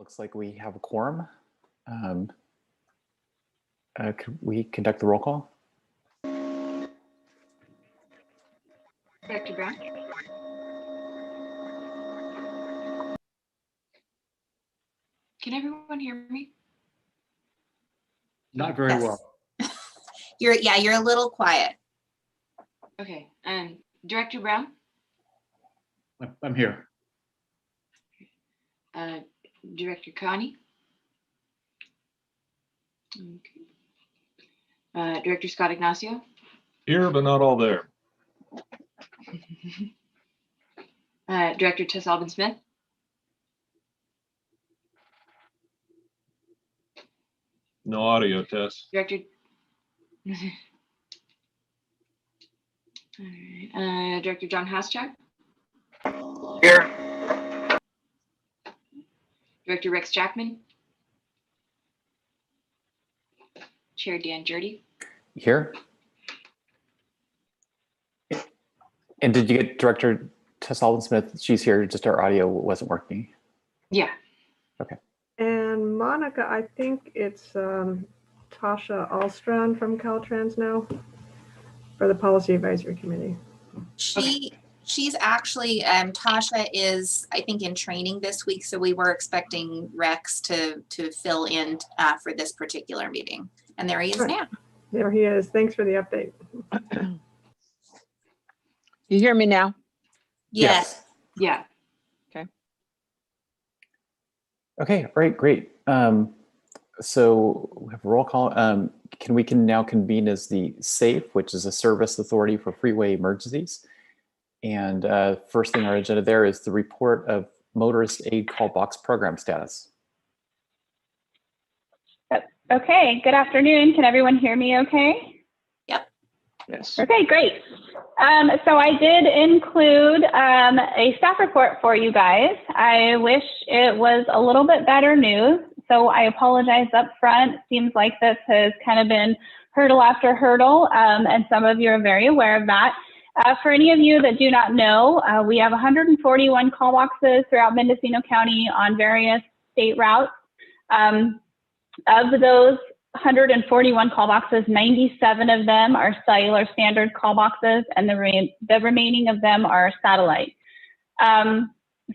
Looks like we have a quorum. Could we conduct the roll call? Dr. Brown? Can everyone hear me? Not very Yes. well. You're a little quiet. Okay. Director Brown? I'm here. Director Connie? Okay. Director Scott Ignacio? Here, but not all there. Director Tess Alban Smith? No audio, Tess. Director. All right. Director John Haschak? Here. Director Rex Jackman? Chair Dan Jurdy? Here. And did you get Director Tess Alban Smith? She's here, just our audio wasn't working. Yeah. Okay. And Monica, I think it's Tasha Alstrand from Caltrans now for the Policy Advisory Committee. She's actually, Tasha is, I think, in training this week, so we were expecting Rex to fill in for this particular meeting. And there he is now. There he is. Thanks for the update. You hear me now? Yes. Yeah. Okay, all right, great. So we have a roll call. We can now convene as the SAFE, which is a service authority for freeway emergencies. And first thing on our agenda there is the report of motorist aid call box program status. Okay, good afternoon. Can everyone hear me okay? Yep. Yes. Okay, great. So I did include a staff report for you guys. I wish it was a little bit better news, so I apologize up front. Seems like this has kind of been hurdle after hurdle, and some of you are very aware of that. For any of you that do not know, we have 141 call boxes throughout Mendocino County on various state routes. Of those 141 call boxes, 97 of them are cellular standard call boxes, and the remaining of them are satellite.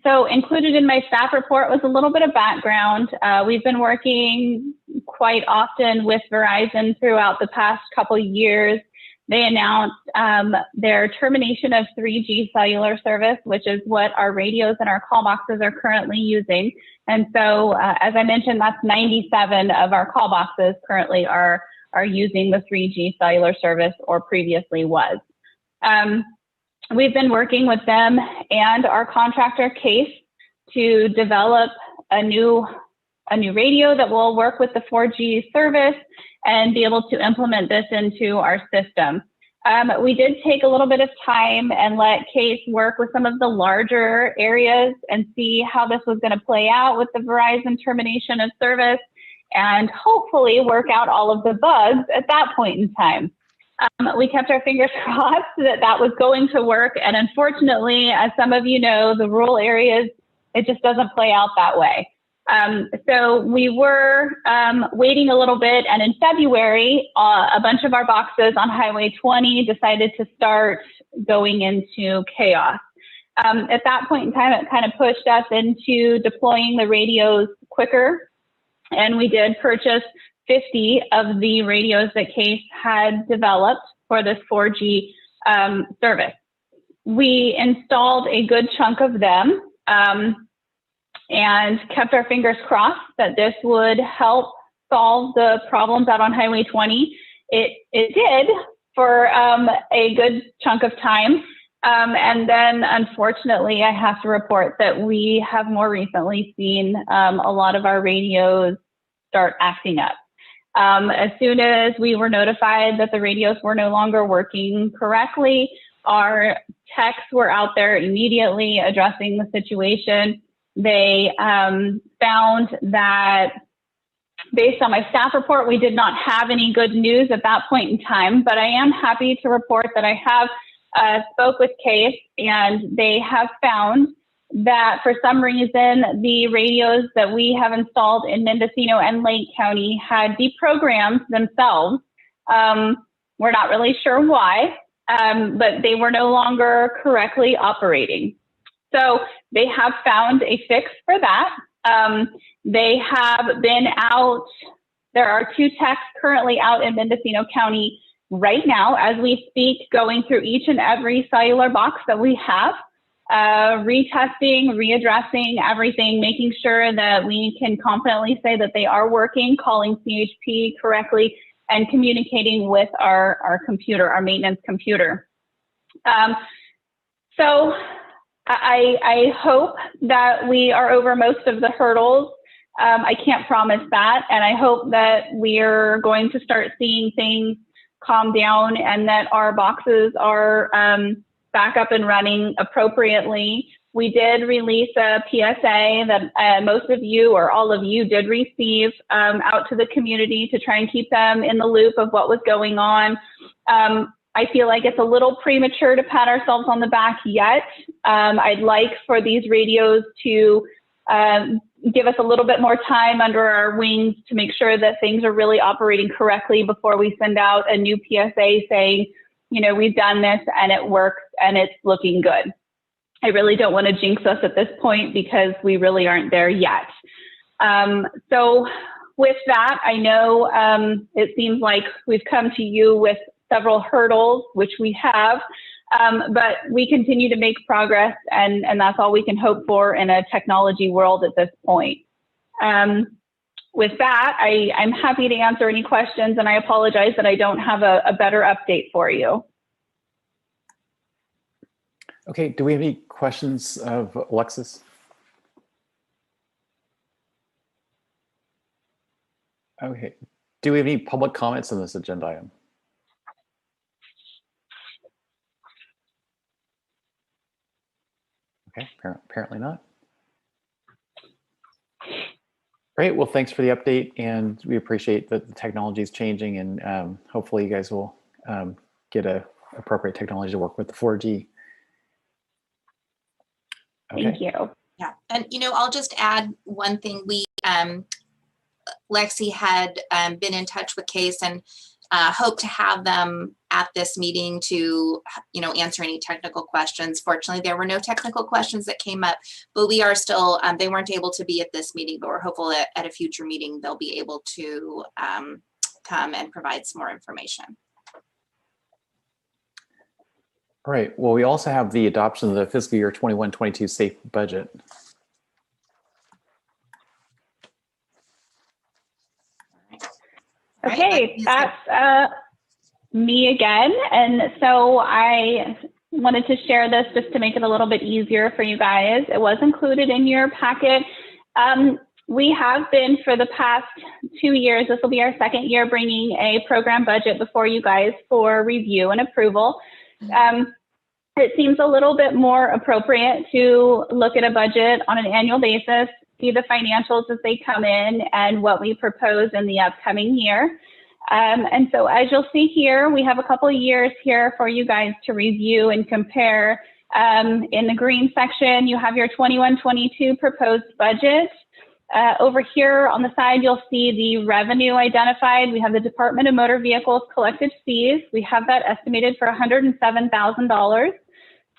So included in my staff report was a little bit of background. We've been working quite often with Verizon throughout the past couple years. They announced their termination of 3G cellular service, which is what our radios and our call boxes are currently using. And so, as I mentioned, that's 97 of our call boxes currently are using the 3G cellular service, or previously was. We've been working with them and our contractor Case to develop a new radio that will work with the 4G service and be able to implement this into our system. We did take a little bit of time and let Case work with some of the larger areas and see how this was going to play out with the Verizon termination of service, and hopefully work out all of the bugs at that point in time. We kept our fingers crossed that that was going to work, and unfortunately, as some of you know, the rural areas, it just doesn't play out that way. So we were waiting a little bit, and in February, a bunch of our boxes on Highway 20 decided to start going into chaos. At that point in time, it kind of pushed us into deploying the radios quicker, and we did purchase 50 of the radios that Case had developed for this 4G service. We installed a good chunk of them, and kept our fingers crossed that this would help solve the problems out on Highway 20. It did for a good chunk of time. And then, unfortunately, I have to report that we have more recently seen a lot of our radios start acting up. As soon as we were notified that the radios were no longer working correctly, our techs were out there immediately addressing the situation. They found that, based on my staff report, we did not have any good news at that point in time, but I am happy to report that I have spoke with Case, and they have found that for some reason, the radios that we have installed in Mendocino and Lake County had deprogrammed themselves. We're not really sure why, but they were no longer correctly operating. So they have found a fix for that. They have been out. There are 2 techs currently out in Mendocino County right now as we speak, going through each and every cellular box that we have, retesting, readdressing everything, making sure that we can confidently say that they are working, calling CHP correctly, and communicating with our computer, our maintenance computer. So I hope that we are over most of the hurdles. I can't promise that, and I hope that we're going to start seeing things calm down and that our boxes are back up and running appropriately. We did release a PSA that most of you or all of you did receive out to the community to try and keep them in the loop of what was going on. I feel like it's a little premature to pat ourselves on the back yet. I'd like for these radios to give us a little bit more time under our wings to make sure that things are really operating correctly before we send out a new PSA saying, you know, we've done this and it works and it's looking good. I really don't want to jinx us at this point because we really aren't there yet. So with that, I know it seems like we've come to you with several hurdles, which we have, but we continue to make progress, and that's all we can hope for in a technology world at this point. With that, I'm happy to answer any questions, and I apologize that I don't have a better update for you. Okay, do we have any questions of Alexis? Okay, do we have any public comments on this agenda item? Okay, apparently not. Great, well, thanks for the update, and we appreciate that the technology is changing, and hopefully you guys will get a appropriate technology to work with the 4G. Okay. Thank you. Yeah, and you know, I'll just add one thing. We, Lexi had been in touch with Case and hope to have them at this meeting to, you know, answer any technical questions. Fortunately, there were no technical questions that came up, but we are still, they weren't able to be at this meeting, but we're hopeful that at a future meeting, they'll be able to come and provide some more information. All right, well, we also have the adoption of the fiscal year 21-22 safe budget. Okay, that's me again. And so I wanted to share this just to make it a little bit easier for you guys. It was included in your packet. We have been for the past 2 years, this will be our second year, bringing a program budget before you guys for review and approval. It seems a little bit more appropriate to look at a budget on an annual basis, see the financials as they come in and what we propose in the upcoming year. And so as you'll see here, we have a couple of years here for you guys to review and compare. In the green section, you have your 21-22 proposed budget. Over here on the side, you'll see the revenue identified. We have the Department of Motor Vehicles collected fees. We have that estimated for $107,000.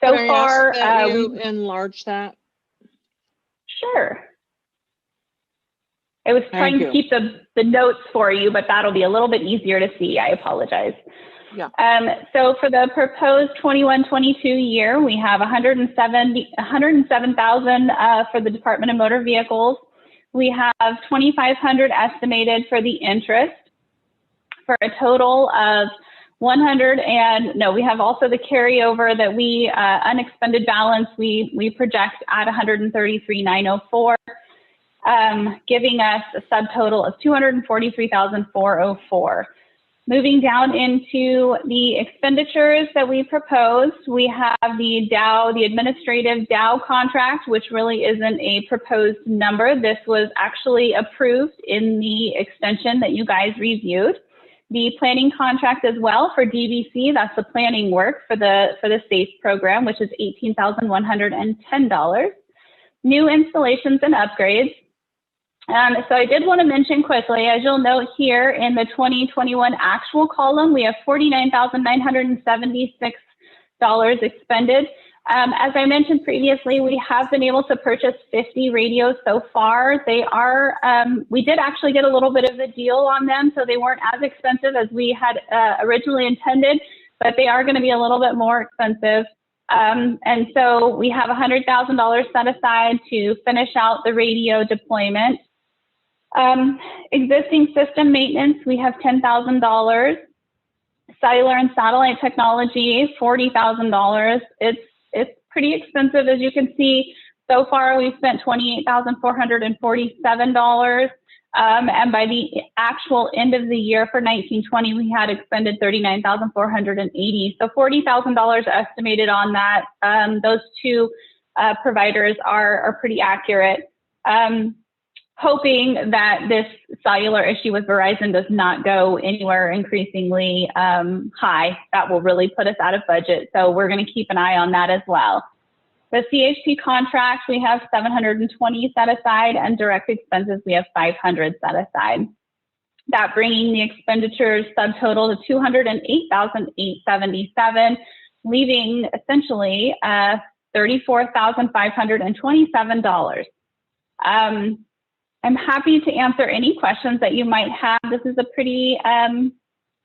So Can I far, ask that you enlarge that? Sure. I was trying to keep the notes for you, but that'll be a little bit easier to see. I apologize. Yeah. So for the proposed 21-22 year, we have $107,000 for the Department of Motor Vehicles. We have $2,500 estimated for the interest, for a total of we have also the carryover that we unexpended balance we project at $133,904, giving us a subtotal of $243,404. Moving down into the expenditures that we proposed, we have the Dow, the administrative Dow contract, which really isn't a proposed number. This was actually approved in the extension that you guys reviewed. The planning contract as well for DVC, that's the planning work for the SAFE program, which is $18,110. new installations and upgrades. So I did want to mention quickly, as you'll note here in the 2021 actual column, we have $49,976 expended. As I mentioned previously, we have been able to purchase 50 radios so far. They are, we did actually get a little bit of a deal on them, so they weren't as expensive as we had originally intended, but they are going to be a little bit more expensive. And so we have $100,000 set aside to finish out the radio deployment. Existing system maintenance, we have $10,000. Cellular and satellite technology, $40,000. It's pretty expensive, as you can see. So far, we've spent $28,447. And by the actual end of the year for 1920, we had expended $39,480. So $40,000 estimated on that. Those two providers are pretty accurate. Hoping that this cellular issue with Verizon does not go anywhere increasingly high. That will really put us out of budget. So we're going to keep an eye on that as well. The CHP contract, we have $720 set aside, and direct expenses, we have $500 set aside. That bringing the expenditures subtotal to $208,877, leaving essentially $34,527. I'm happy to answer any questions that you might have. This is a pretty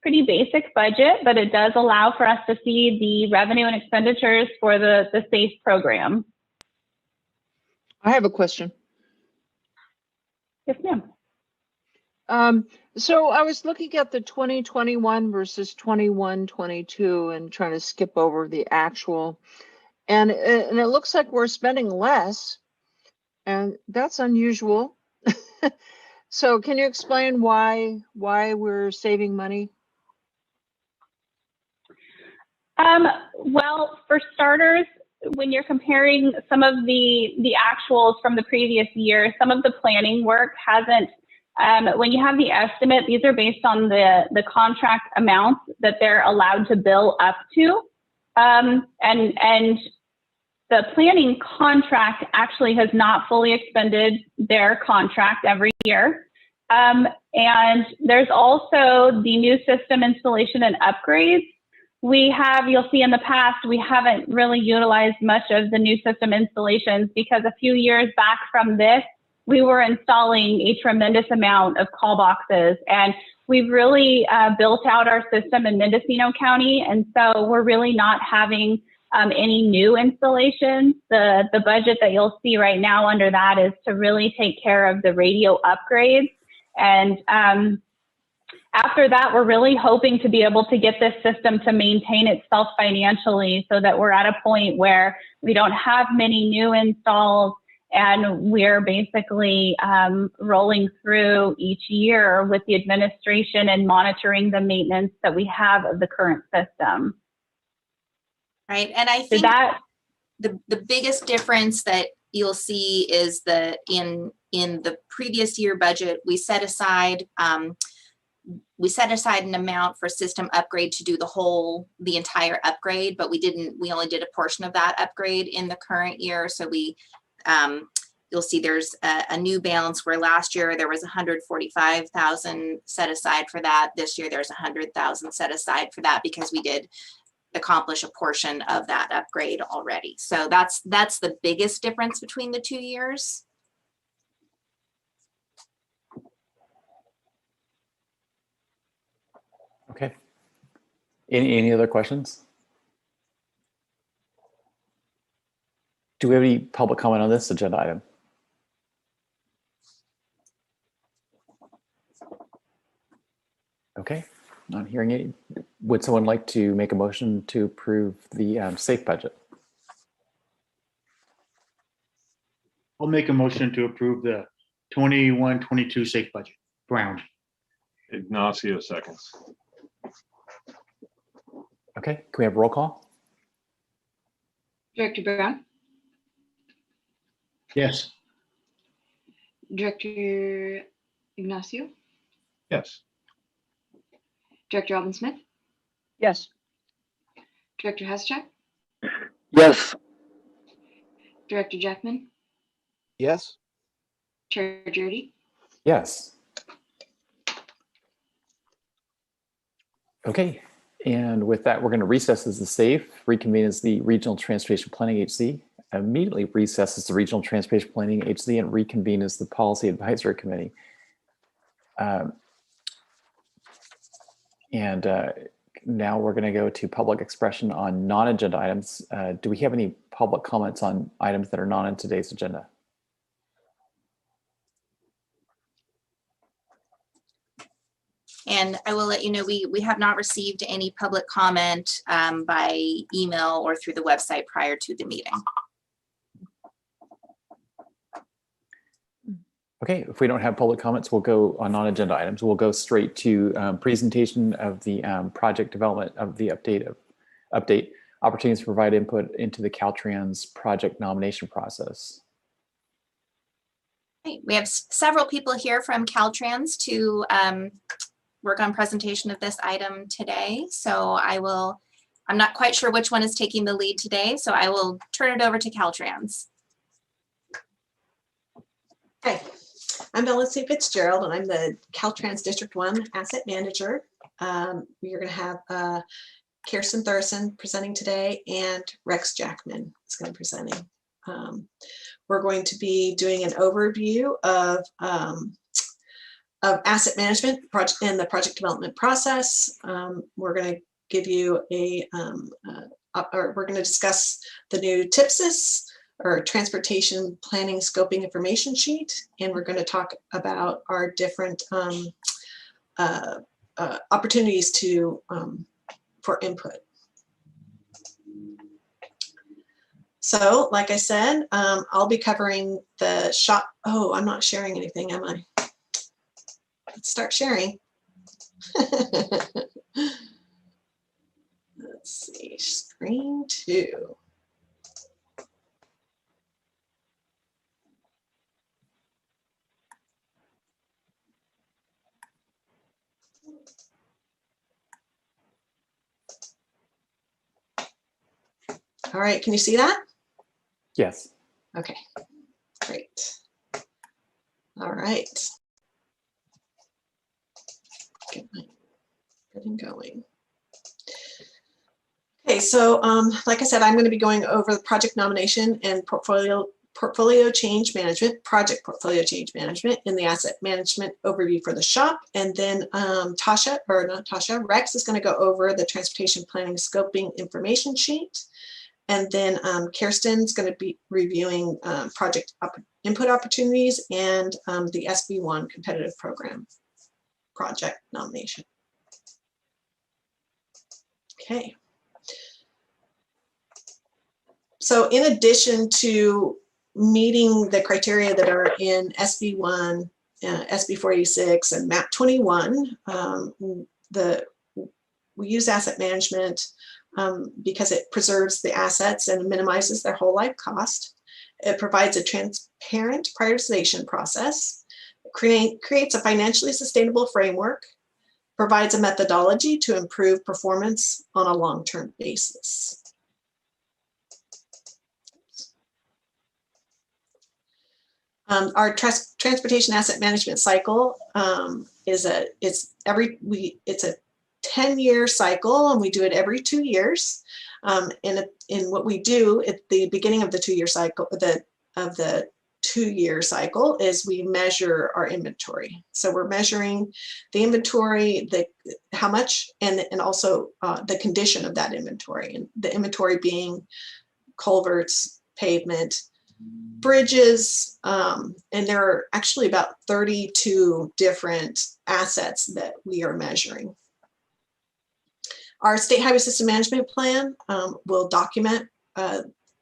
basic budget, but it does allow for us to see the revenue and expenditures for the SAFE program. I have a question. Yes, ma'am. So I was looking at the 2021 versus 21-22 and trying to skip over the actual, and it looks like we're spending less, and that's unusual. So can you explain why we're saving money? Well, for starters, when you're comparing some of the actuals from the previous year, some of the planning work hasn't, when you have the estimate, these are based on the contract amounts that they're allowed to bill up to. And the planning contract actually has not fully expended their contract every year. And there's also the new system installation and upgrades. You'll see in the past, we haven't really utilized much of the new system installations because a few years back from this, we were installing a tremendous amount of call boxes, and we've really built out our system in Mendocino County. And so we're really not having any new installations. The budget that you'll see right now under that is to really take care of the radio upgrades. And after that, we're really hoping to be able to get this system to maintain itself financially so that we're at a point where we don't have many new installs and we're basically rolling through each year with the administration and monitoring the maintenance that we have of the current system. Right, and I think the biggest difference that you'll see is that in the previous year budget, we set aside an amount for system upgrade to do the entire upgrade, but we only did a portion of that upgrade in the current year. So you'll see there's a new balance where last year there was $145,000 set aside for that. This year there's $100,000 set aside for that because we did accomplish a portion of that upgrade already. So that's the biggest difference between the 2 years. Okay. Any other questions? Do we have any public comment on this agenda item? Okay, not hearing any. Would someone like to make a motion to approve the SAFE budget? I'll make a motion to approve the 21-22 SAFE budget. Brown. Ignacio seconds. Okay, can we have roll call? Director Brown, Yes. Director Ignacio, Yes. Director Alvin Smith, Yes. Director Haschak, Yes. Director Jackman, Yes. Chair Judy, Yes. Okay, and with that, we're going to recess as the SAFE, reconvene as the Regional Transportation Planning Agency, immediately recess as the Regional Transportation Planning Agency, and reconvene as the Policy Advisory Committee. Now we're going to go to public expression on non-agenda items. Do we have any public comments on items that are not on today's agenda? And I will let you know, we have not received any public comment by email or through the website prior to the meeting. Okay, if we don't have public comments, we'll go on non-agenda items. We'll go straight to presentation of the project development of the update opportunities to provide input into the Caltrans project nomination process. Okay, we have several people here from Caltrans to work on presentation of this item today. So I'm not quite sure which one is taking the lead today, so I will turn it over to Caltrans. Hi, I'm Melissa Fitzgerald, and I'm the Caltrans District 1 Asset Manager. We're going to have Kirsten Thurston presenting today, and Rex Jackman is going to be presenting. We're going to be doing an overview of asset management project and the project development process. We're going to give you we're going to discuss the new TPSIS, or Transportation Planning Scoping Information Sheet, and we're going to talk about our different opportunities for input. So, like I said, I'll be covering the shop. Oh, I'm not sharing anything, am I? Let's start sharing. Let's see, screen 2. All right, can you see that? Yes. Okay, great. All right. Get going. Okay, so like I said, I'm going to be going over the project nomination and portfolio change management, project portfolio change management in the asset management overview for the shop. And then Rex is going to go over the transportation planning scoping information sheet. And then Kirsten's going to be reviewing project input opportunities and the SB1 competitive program project nomination. Okay. So in addition to meeting the criteria that are in SB1, SB 486, and MAP 21, we use asset management because it preserves the assets and minimizes their whole life cost. It provides a transparent prioritization process, creates a financially sustainable framework, provides a methodology to improve performance on a long-term basis. Our transportation asset management cycle it's a 10-year cycle, and we do it every 2 years. In what we do at the beginning of the 2-year cycle, of the 2-year cycle, is we measure our inventory. So we're measuring the inventory, how much, and also the condition of that inventory, and the inventory being culverts, pavement, bridges, and there are actually about 32 different assets that we are measuring. Our State Highway System Management Plan will document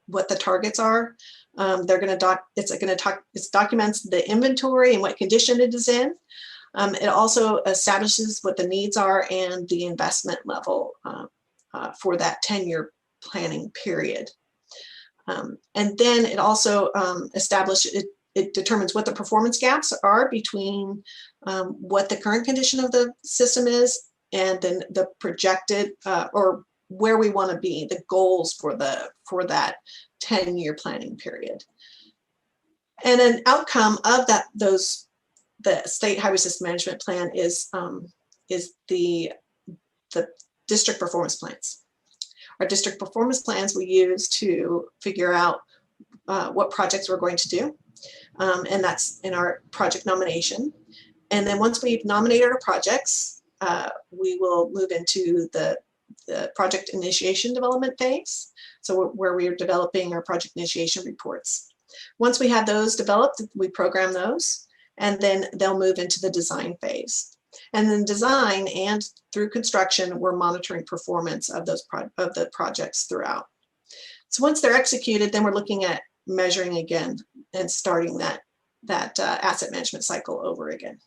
what the targets are. It documents the inventory and what condition it is in. It also establishes what the needs are and the investment level for that 10-year planning period. And then it also it determines what the performance gaps are between what the current condition of the system is and then the projected or where we want to be, the goals for that 10-year planning period. And an outcome of that, the State Highway System Management Plan is the district performance plans. Our district performance plans we use to figure out what projects we're going to do. And that's in our project nomination. And then once we've nominated our projects, we will move into the project initiation development phase. So where we are developing our project initiation reports. Once we have those developed, we program those, and then they'll move into the design phase. And then design and through construction, we're monitoring performance of those of the projects throughout. So once they're executed, then we're looking at measuring again and starting that asset management cycle over again.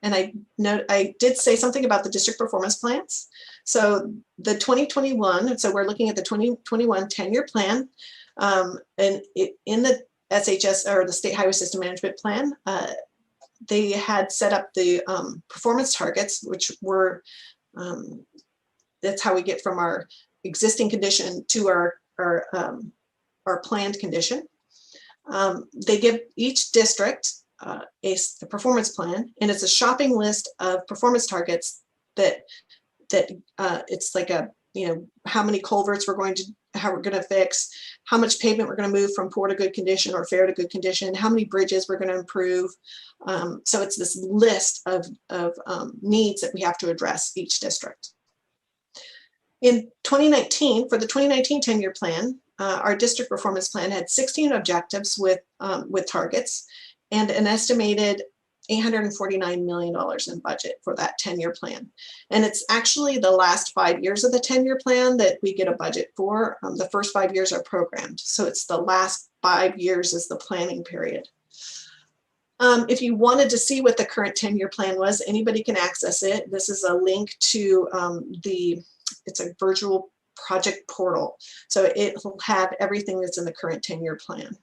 And I did say something about the district performance plans. So the 2021, so we're looking at the 2021 10-year plan, and in the SHS or the State Highway System Management Plan, they had set up the performance targets, which were, that's how we get from our existing condition to our planned condition. They give each district a performance plan, and it's a shopping list of performance targets that it's like a, how many culverts we're going to fix, how much pavement we're going to move from poor to good condition or fair to good condition, how many bridges we're going to improve. So it's this list of needs that we have to address each district. In 2019, for the 2019 10-year plan, our district performance plan had 16 objectives with targets and an estimated $849 million in budget for that 10-year plan. And it's actually the last 5 years of the 10-year plan that we get a budget for. The first 5 years are programmed. So it's the last 5 years is the planning period. If you wanted to see what the current 10-year plan was, anybody can access it. This is a link to it's a virtual project portal. So it will have everything that's in the current 10-year plan.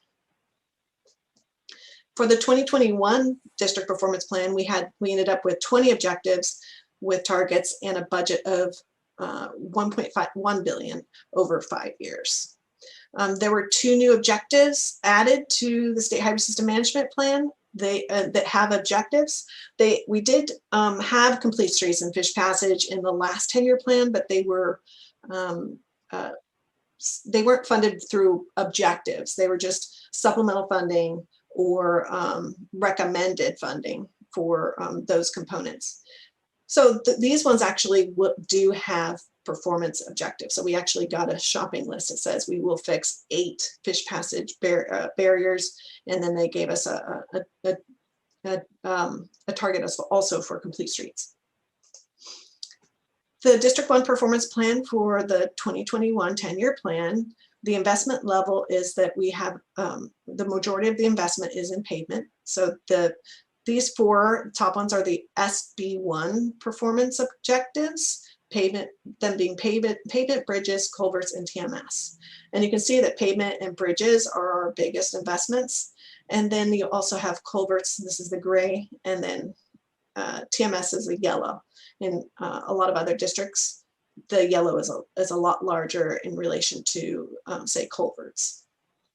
For the 2021 district performance plan, we ended up with 20 objectives with targets and a budget of $1.51 billion over 5 years. There were 2 new objectives added to the State Highway System Management Plan that have objectives. We did have complete streets and fish passage in the last 10-year plan, but they weren't funded through objectives. They were just supplemental funding or recommended funding for those components. So these ones actually do have performance objectives. So we actually got a shopping list that says we will fix 8 fish passage barriers, and then they gave us a target also for complete streets. The District 1 performance plan for the 2021 10-year plan, the investment level is that we have the majority of the investment is in pavement. So these 4 top ones are the SB1 performance objectives, pavement, them being pavement, bridges, culverts, and TMS. And you can see that pavement and bridges are our biggest investments. And then you also have culverts, this is the gray, and then TMS is the yellow. In a lot of other districts, the yellow is a lot larger in relation to, say, culverts.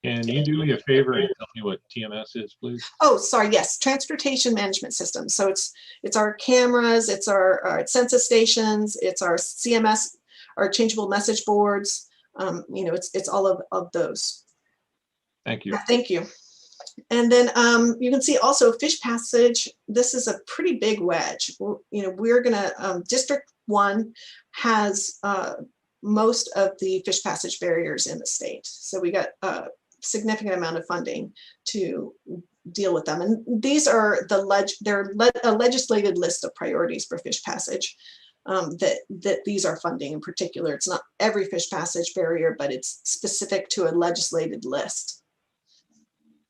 Can you do me a favor and tell me what TMS is, please? Oh, sorry, yes, Transportation Management System. So it's our cameras, it's our census stations, it's our CMS, our changeable message boards. It's all of those. Thank you. Thank you. And then you can see also fish passage. This is a pretty big wedge. We're gonna, District 1 has most of the fish passage barriers in the state. So we got a significant amount of funding to deal with them. And these are they're a legislated list of priorities for fish passage that these are funding in particular. It's not every fish passage barrier, but it's specific to a legislated list.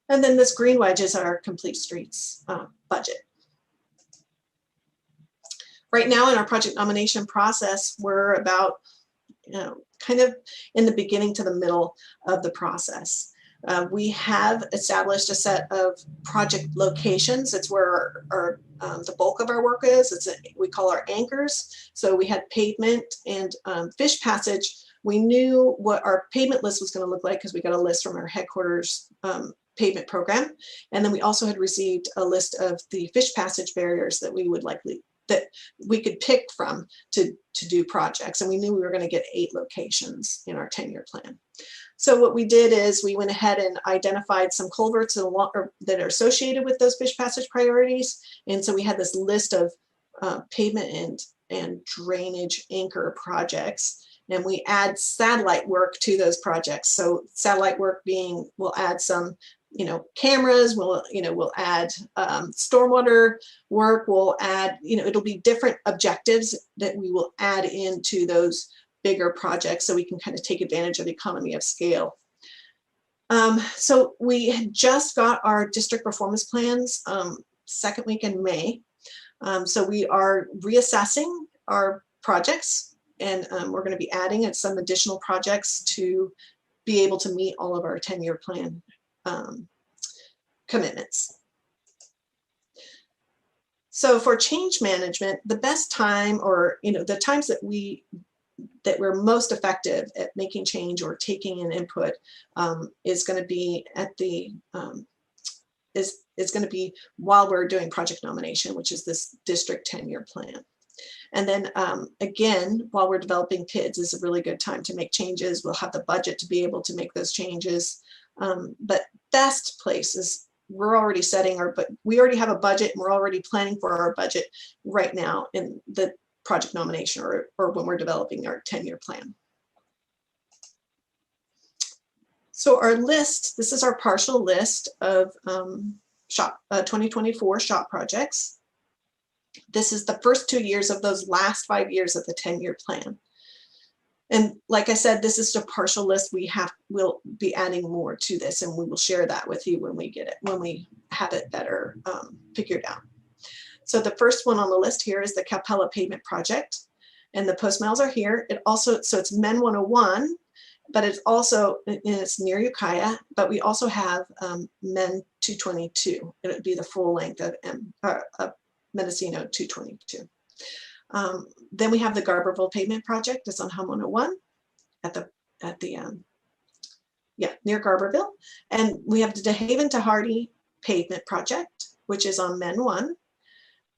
And then this green wedge is our complete streets budget. Right now in our project nomination process, we're about, kind of in the beginning to the middle of the process. We have established a set of project locations. It's where the bulk of our work is. We call our anchors. So we had pavement and fish passage We knew what our pavement list was going to look like because we got a list from our headquarters pavement program. And then we also had received a list of the fish passage barriers that we would that we could pick from to do projects. And we knew we were going to get 8 locations in our 10-year plan. So what we did is we went ahead and identified some culverts that are associated with those fish passage priorities. And so we had this list of pavement and drainage anchor projects. And we add satellite work to those projects. So satellite work being, we'll add some, cameras, we'll add stormwater work, we'll add, it'll be different objectives that we will add into those bigger projects so we can kind of take advantage of the economy of scale. So we had just got our district performance plans second week in May. So we are reassessing our projects, and we're going to be adding some additional projects to be able to meet all of our 10-year plan commitments. So for change management, the best time, or the times that we're most effective at making change or taking an input is going to be at the is going to be while we're doing project nomination, which is this district 10-year plan. And then again, while we're developing PIDs is a really good time to make changes. We'll have the budget to be able to make those changes. But best place is we're already setting we already have a budget, and we're already planning for our budget right now in the project nomination or when we're developing our 10-year plan. So our list, this is our partial list of 2024 SHOP projects. This is the first 2 years of those last 5 years of the 10-year plan. And like I said, this is a partial list. We'll be adding more to this, and we will share that with you when we get it, when we have it better figured out. So the first one on the list here is the Capella pavement project, and the post miles are here. So it's Men 101, but it's near Ukiah, but we also have Men 222. It would be the full length of Mendocino 222. Then we have the Garberville pavement project. It's on Hum 101 near Garberville. And we have the DeHaven to Hardy pavement project, which is on Men 1.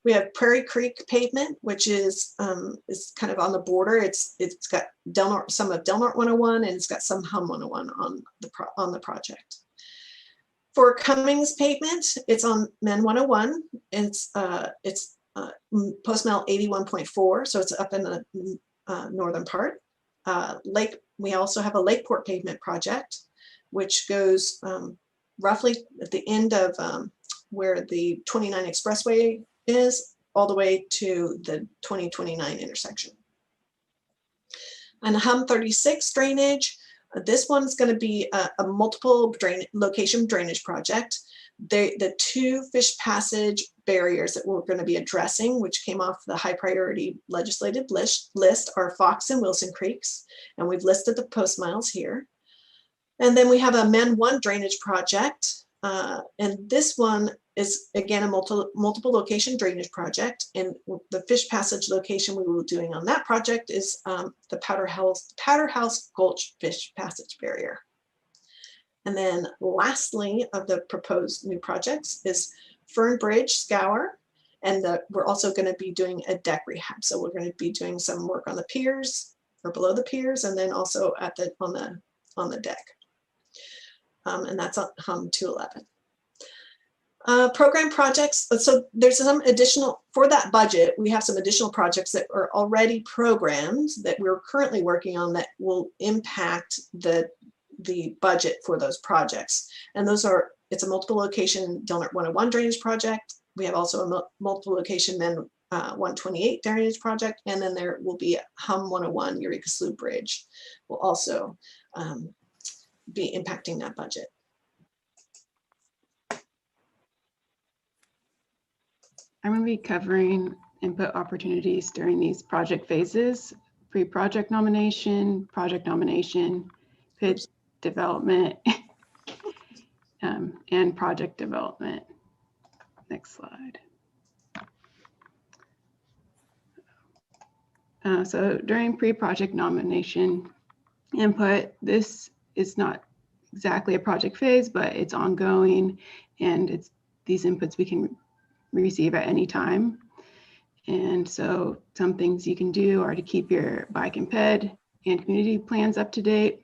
We have Prairie Creek pavement, which is kind of on the border. It's got some of Del Norte 101, and it's got some Hum 101 on the project. For Cummings pavement, it's on Men 101. It's post mile 81.4, so it's up in the northern part. We also have a Lakeport pavement project, which goes roughly at the end of where the 29 Expressway is, all the way to the 2029 intersection. And Hum 36 drainage, this one's going to be a multiple location drainage project. The 2 fish passage barriers that we're going to be addressing, which came off the high priority legislative list, are Fox and Wilson Creeks, and we've listed the post miles here. And then we have a Men 1 drainage project, and this one is again a multiple location drainage project, and the fish passage location we will be doing on that project is the Powderhouse Gulch fish passage barrier. And then lastly of the proposed new projects is Fern Bridge Scour, and we're also going to be doing a deck rehab. So we're going to be doing some work on the piers or below the piers, and then also on the deck. And that's on Hum 211. Program projects. So there's some additional, for that budget, we have some additional projects that are already programmed that we're currently working on that will impact the budget for those projects. And those are, it's a multiple location Del Norte 101 drainage project. We have also a multiple location Men 128 drainage project. And then there will be a Hum 101 Eureka Slough Bridge will also be impacting that budget. I'm going to be covering input opportunities during these project phases: pre-project nomination, PID development, and project development. Next slide. So during pre-project nomination, input. This is not exactly a project phase, but it's ongoing, and it's these inputs we can receive at any time. And so some things you can do are to keep your bike and ped and community plans up to date.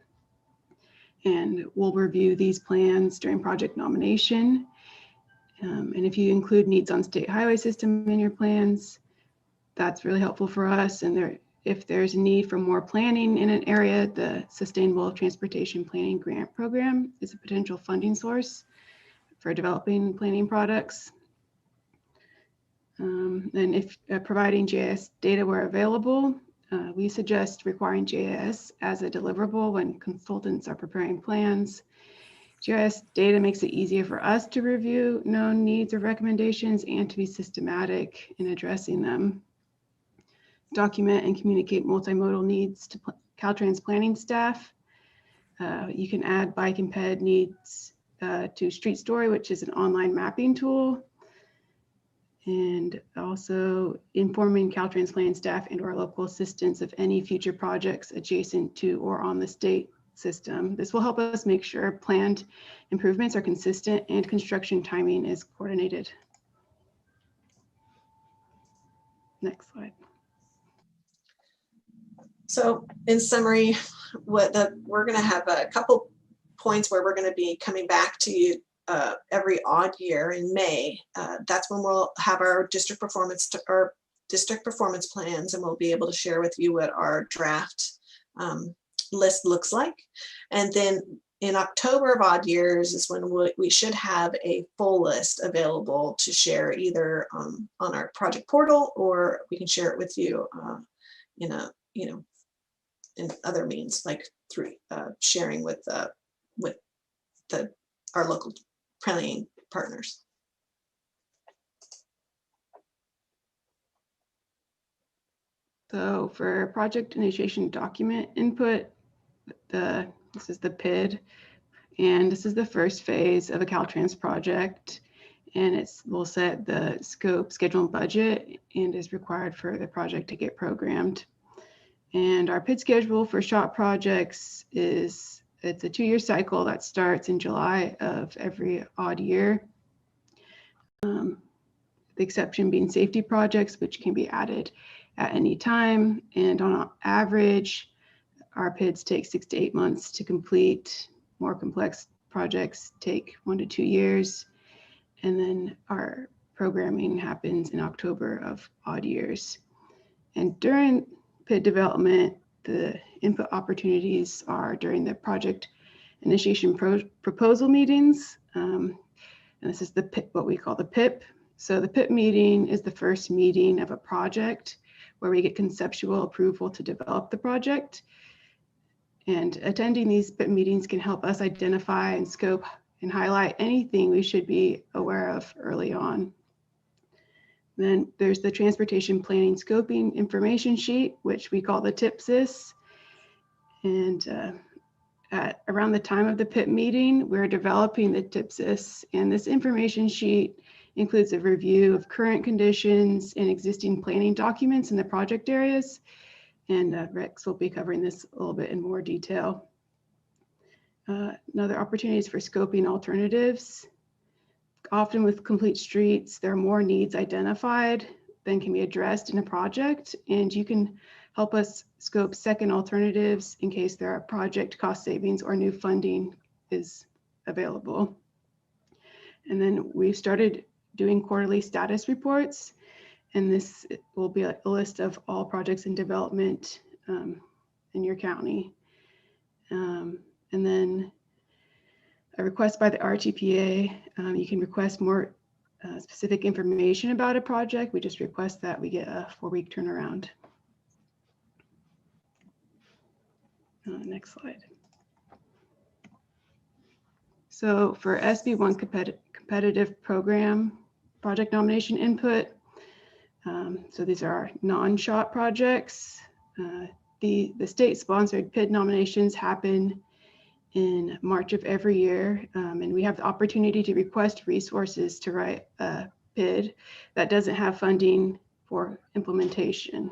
And we'll review these plans during project nomination. And if you include needs on state highway system in your plans, that's really helpful for us. And if there's a need for more planning in an area, the Sustainable Transportation Planning Grant Program is a potential funding source for developing planning products. And if providing GIS data where available, we suggest requiring GIS as a deliverable when consultants are preparing plans. GIS data makes it easier for us to review known needs or recommendations and to be systematic in addressing them. Document and communicate multimodal needs to Caltrans planning staff. You can add bike and ped needs to Street Story, which is an online mapping tool. And also informing Caltrans planning staff and or local assistants of any future projects adjacent to or on the state system. This will help us make sure planned improvements are consistent and construction timing is coordinated. Next slide. So in summary, we're going to have a couple points where we're going to be coming back to you every odd year in May. That's when we'll have our district performance plans, and we'll be able to share with you what our draft list looks like. And then in October of odd years is when we should have a full list available to share either on our project portal, or we can share it with you in other means, like through sharing with our local planning partners. So for project initiation document input, this is the PID, and this is the first phase of a Caltrans project, and will set the scope, schedule, and budget, and is required for the project to get programmed. And our PID schedule for SHOT projects it's a 2-year cycle that starts in July of every odd year. The exception being safety projects, which can be added at any time. And on average, our PIDs take 6 to 8 months to complete. More complex projects take 1 to 2 years. And then our programming happens in October of odd years. And during PID development, the input opportunities are during the project initiation proposal meetings. And this is the PIP, what we call the PIP. So the PIP meeting is the first meeting of a project where we get conceptual approval to develop the project. And attending these PIP meetings can help us identify and scope and highlight anything we should be aware of early on. Then there's the transportation planning scoping information sheet, which we call the TIPSIS. And at around the time of the PIP meeting, we're developing the TIPSIS, and this information sheet includes a review of current conditions and existing planning documents in the project areas. And Rex will be covering this a little bit in more detail. Another opportunities for scoping alternatives. Often with complete streets, there are more needs identified than can be addressed in a project, and you can help us scope second alternatives in case there are project cost savings or new funding is available. And then we've started doing quarterly status reports, and this will be a list of all projects in development in your county. And then a request by the RTPA, you can request more specific information about a project. We just request that we get a 4-week turnaround. Next slide. So for SB1 competitive program project nomination input, so these are non-SHOT projects. The state-sponsored PID nominations happen in March of every year, and we have the opportunity to request resources to write a PID that doesn't have funding for implementation.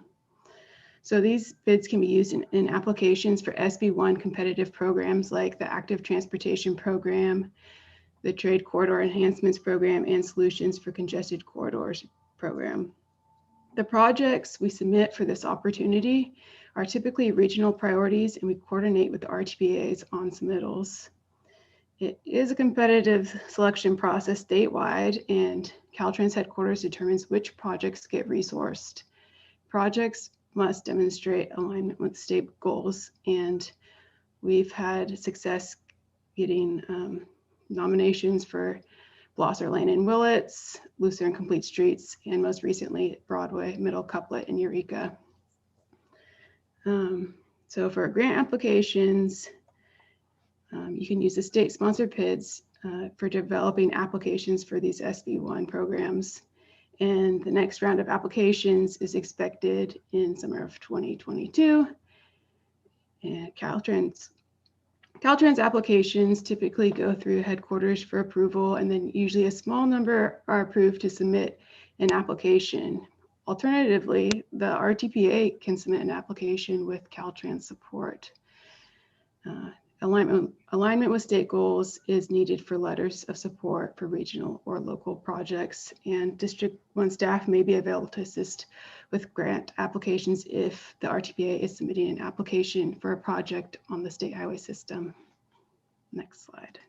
So these bids can be used in applications for SB1 competitive programs like the Active Transportation Program, the Trade Corridor Enhancements Program, and Solutions for Congested Corridors Program. The projects we submit for this opportunity are typically regional priorities, and we coordinate with the RTPAs on submittals. It is a competitive selection process statewide, and Caltrans headquarters determines which projects get resourced. Projects must demonstrate alignment with state goals, and we've had success getting nominations for Blosser Lane and Willits, Lucerne Complete Streets, and most recently Broadway Middle Couplet in Eureka. So for grant applications, you can use the state-sponsored PIDs for developing applications for these SB1 programs. And the next round of applications is expected in summer of 2022. And Caltrans applications typically go through headquarters for approval, and then usually a small number are approved to submit an application. Alternatively, the RTPA can submit an application with Caltrans support. Alignment with state goals is needed for letters of support for regional or local projects, and District 1 staff may be available to assist with grant applications if the RTPA is submitting an application for a project on the state highway system. Next slide.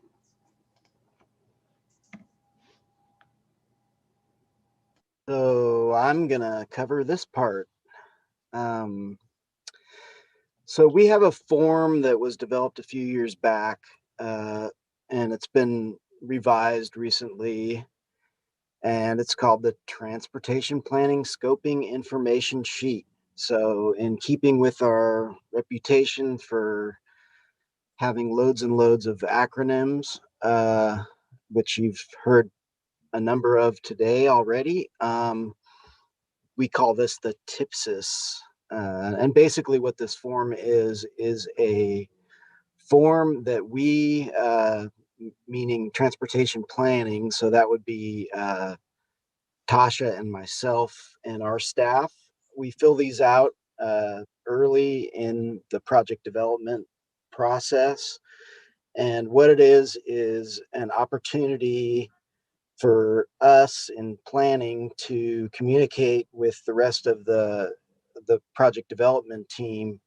So I'm gonna cover this part. So we have a form that was developed a few years back, and it's been revised recently, and it's called the Transportation Planning Scoping Information Sheet. So in keeping with our reputation for having loads and loads of acronyms, which you've heard a number of today already, we call this the TIPSIS. And basically what this form is a form that we, meaning transportation planning, so that would be Tasha and myself and our staff, we fill these out early in the project development process. And what it is an opportunity for us in planning to communicate with the rest of the project development team,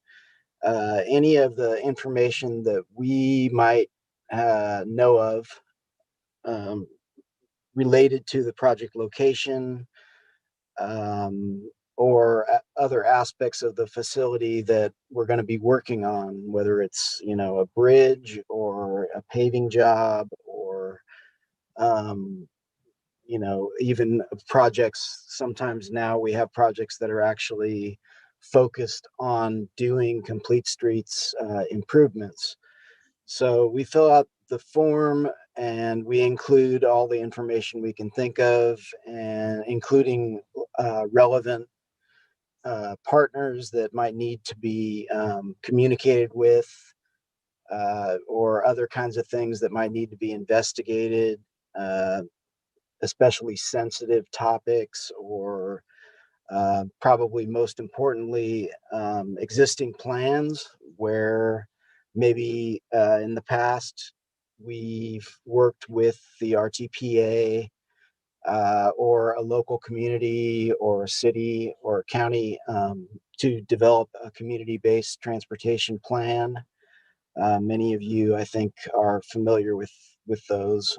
any of the information that we might know of related to the project location, or other aspects of the facility that we're going to be working on, whether it's, a bridge or a paving job, or even projects. Sometimes now we have projects that are actually focused on doing complete streets improvements. So we fill out the form and we include all the information we can think of, and including relevant partners that might need to be communicated with, or other kinds of things that might need to be investigated, especially sensitive topics, or probably most importantly, existing plans where maybe in the past we've worked with the RTPA or a local community or a city or a county to develop a community-based transportation plan. Many of you, I think, are familiar with those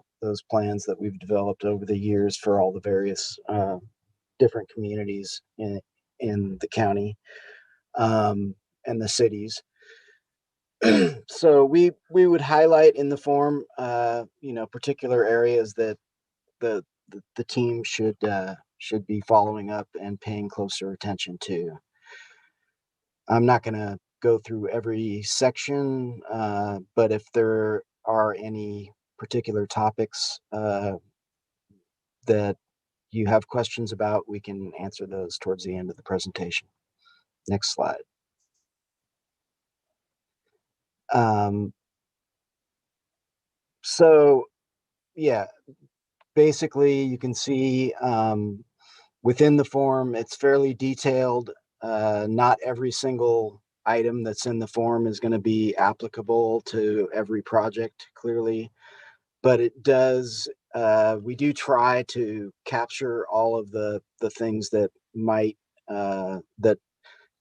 plans that we've developed over the years for all the various different communities in the county and the cities. So we would highlight in the form, particular areas that the team should be following up and paying closer attention to. I'm not going to go through every section, but if there are any particular topics that you have questions about, we can answer those towards the end of the presentation. Next slide. So yeah, basically you can see within the form, it's fairly detailed. Not every single item that's in the form is going to be applicable to every project, clearly, but it does, we do try to capture all of the things that might, that,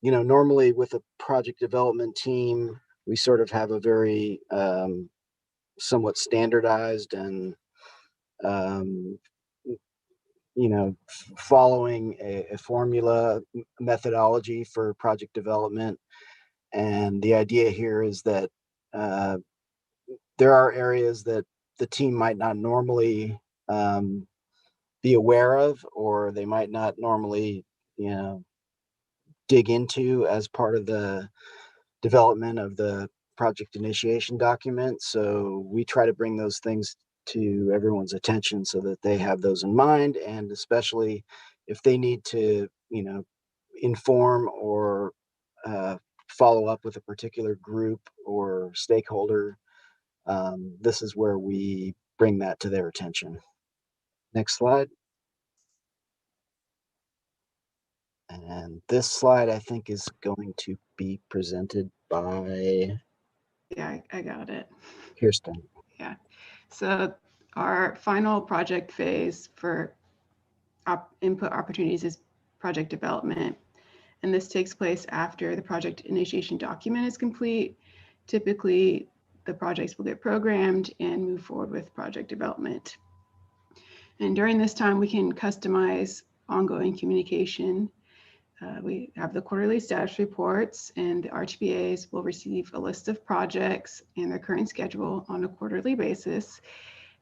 you know, normally with a project development team, we sort of have a very somewhat standardized and, you know, following a formula methodology for project development. And the idea here is that there are areas that the team might not normally be aware of, or they might not normally, you know, dig into as part of the development of the project initiation document. So we try to bring those things to everyone's attention so that they have those in mind, and especially if they need to, you know, inform or follow up with a particular group or stakeholder, this is where we bring that to their attention. Next slide. And this slide, I think, is going to be presented by Yeah, I got it. Kirsten. Yeah. So our final project phase for input opportunities is project development. And this takes place after the project initiation document is complete. Typically, the projects will get programmed and move forward with project development. And during this time, we can customize ongoing communication. We have the quarterly status reports, and the RTPAs will receive a list of projects and their current schedule on a quarterly basis.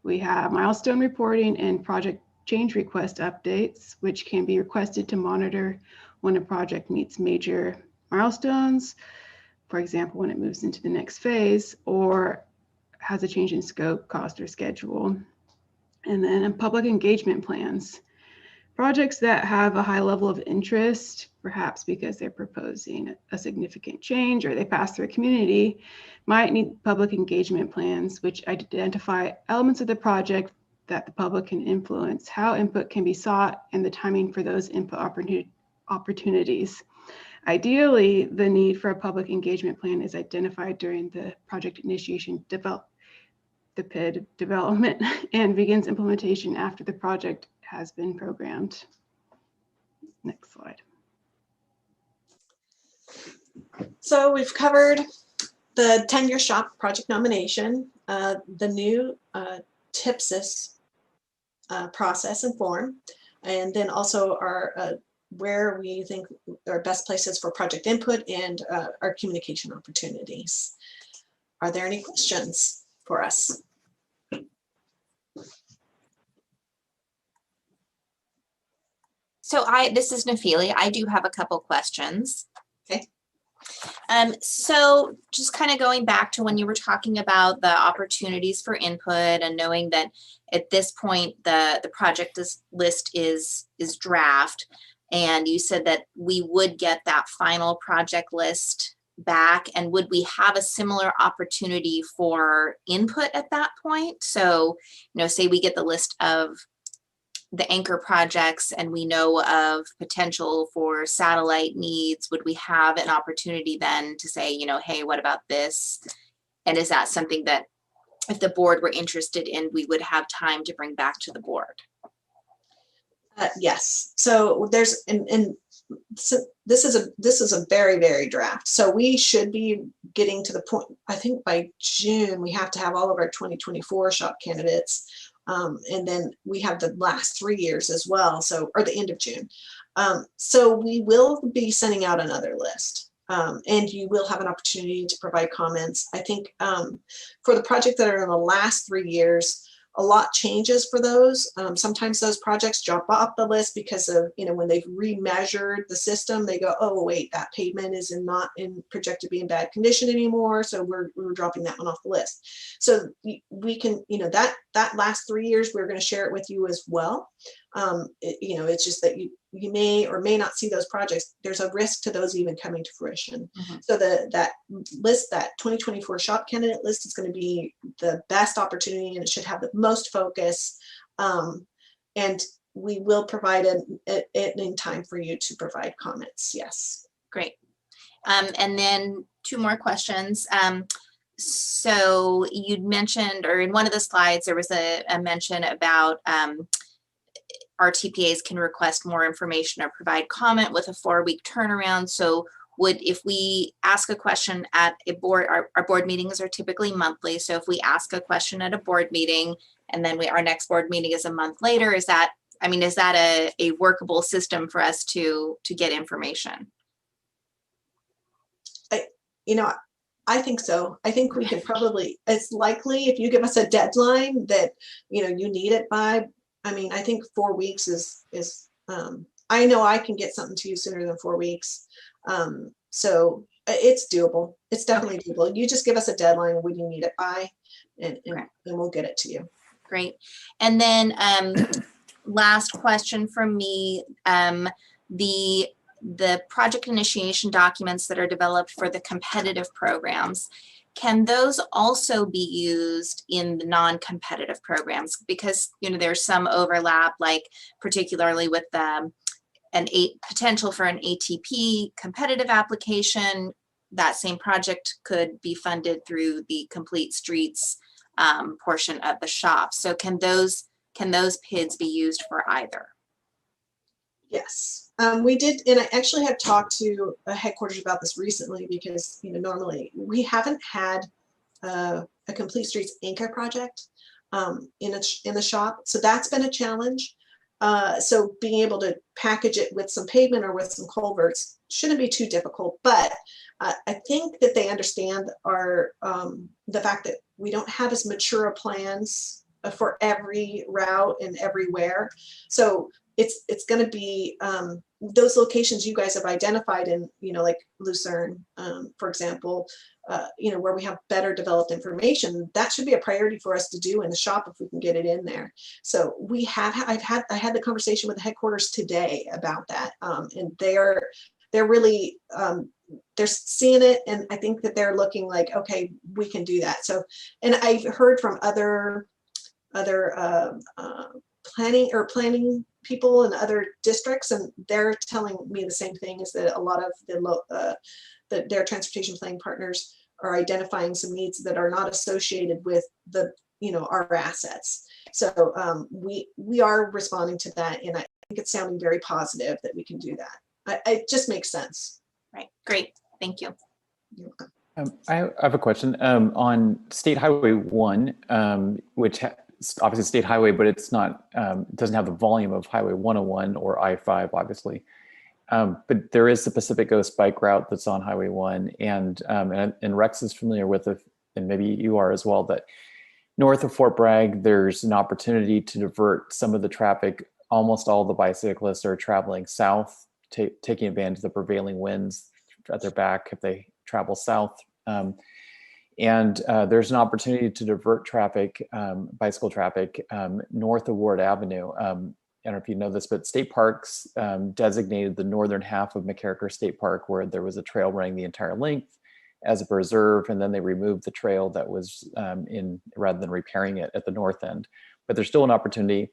We have milestone reporting and project change request updates, which can be requested to monitor when a project meets major milestones, for example, when it moves into the next phase or has a change in scope, cost, or schedule. And then public engagement plans. Projects that have a high level of interest, perhaps because they're proposing a significant change or they pass through a community, might need public engagement plans, which identify elements of the project that the public can influence, how input can be sought, and the timing for those input opportunities. Ideally, the need for a public engagement plan is identified during the project initiation the PID development and begins implementation after the project has been programmed. Next slide. So we've covered the 10-year shop project nomination, the new TIPSIS process and form, and then also our where we think are best places for project input and our communication opportunities. Are there any questions for us? So this is Nafili. I do have a couple questions. Okay. So just kind of going back to when you were talking about the opportunities for input and knowing that at this point the project list is draft, and you said that we would get that final project list back, and would we have a similar opportunity for input at that point? So, you know, say we get the list of the anchor projects and we know of potential for satellite needs, would we have an opportunity then to say, you know, hey, what about this? And is that something that if the board were interested in, we would have time to bring back to the board? Yes. So there's, so this is a very, very draft. So we should be getting to the point, I think by June, we have to have all of our 2024 shop candidates. And then we have the last 3 years as well. So, or the end of June. So we will be sending out another list. And you will have an opportunity to provide comments. I think for the projects that are in the last 3 years, a lot changes for those. Sometimes those projects drop off the list because of, you know, when they've remeasured the system, they go, oh, wait, that pavement is not projected to be in bad condition anymore. So we're dropping that one off the list. So we can, you know, that last 3 years, we're going to share it with you as well. You know, it's just that you may or may not see those projects. There's a risk to those even coming to fruition. Mm-hmm. So that list, that 2024 shop candidate list, is going to be the best opportunity, and it should have the most focus. And we will provide it in time for you to provide comments. Yes. Great. And then two more questions. So you'd mentioned, or in one of the slides, there was a mention about RTPAs can request more information or provide comment with a 4-week turnaround. So if we ask a question at a board, our board meetings are typically monthly. So if we ask a question at a board meeting and then our next board meeting is a month later, is that a workable system for us to get information? I think so. I think we could probably, it's likely if you give us a deadline that, you need it by, I think 4 weeks is I know I can get something to you sooner than 4 weeks. So it's doable. It's definitely doable. You just give us a deadline when you need it by, and we'll get it to you. Great. And then last question from me, the project initiation documents that are developed for the competitive programs, can those also be used in the non-competitive programs? Because, there's some overlap, like particularly with potential for an ATP competitive application. That same project could be funded through the Complete Streets portion of the shop. So can those PIDs be used for either? Yes, we did, and I actually have talked to headquarters about this recently because normally we haven't had a Complete Streets anchor project in the shop, so that's been a challenge. So being able to package it with some pavement or with some culverts shouldn't be too difficult, but I think that they understand the fact that we don't have as mature plans for every route and everywhere. So it's going to be those locations you guys have identified in, like Lucerne, for example, where we have better developed information. That should be a priority for us to do in the shop if we can get it in there. So I had the conversation with the headquarters today about that, and they're really they're seeing it, and I think that they're looking like, okay, we can do that. So, and I've heard from other planning people in other districts, and they're telling me the same thing, is that a lot of their transportation planning partners are identifying some needs that are not associated with our assets. So we are responding to that, and I think it's sounding very positive that we can do that. It just makes sense. Right. Great. Thank you. You're welcome. I have a question on State Highway 1, which obviously state highway, but it's not, doesn't have the volume of Highway 101 or I-5, obviously. But there is the Pacific Coast bike route that's on Highway 1, and Rex is familiar with it, and maybe you are as well, that north of Fort Bragg, there's an opportunity to divert some of the traffic. Almost all the bicyclists are traveling south, taking advantage of the prevailing winds at their back if they travel south. There's an opportunity to divert traffic, bicycle traffic, north of Ward Avenue. I don't know if you know this, but state parks designated the northern half of McCarricker State Park, where there was a trail running the entire length, as a preserve, and then they removed the trail that was rather than repairing it at the north end. But there's still an opportunity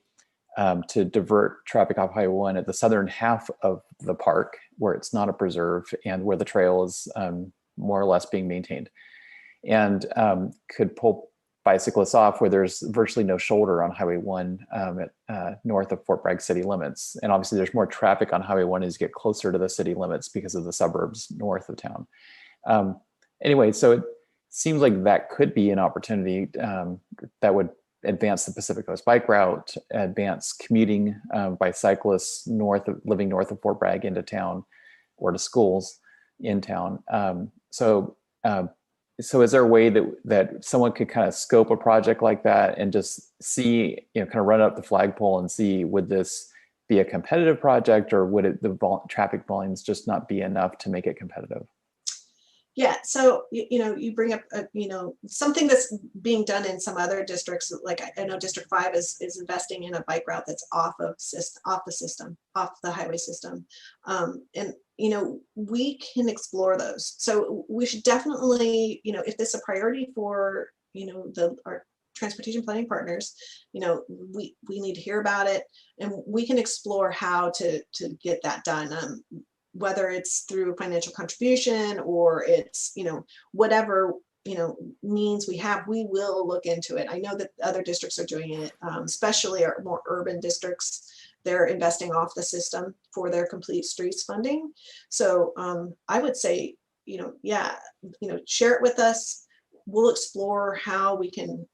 to divert traffic off Highway 1 at the southern half of the park, where it's not a preserve and where the trail is more or less being maintained, and could pull bicyclists off where there's virtually no shoulder on Highway 1 north of Fort Bragg city limits. And obviously there's more traffic on Highway 1 as you get closer to the city limits because of the suburbs north of town. Anyway, so it seems like that could be an opportunity that would advance the Pacific Coast bike route, advance commuting by cyclists living north of Fort Bragg into town or to schools in town. So is there a way that someone could kind of scope a project like that and just see, kind of run up the flagpole and see, would this be a competitive project, or would the traffic volumes just not be enough to make it competitive? Yeah, so you bring up something that's being done in some other districts. Like I know District 5 is investing in a bike route that's off the highway system, and we can explore those. So we should definitely, if this is a priority for our transportation planning partners, we need to hear about it, and we can explore how to get that done. whether it's through financial contribution or it's, whatever, means we have, we will look into it. I know that other districts are doing it, especially our more urban districts. They're investing off the system for their complete streets funding. So I would say, share it with us. We'll explore how we can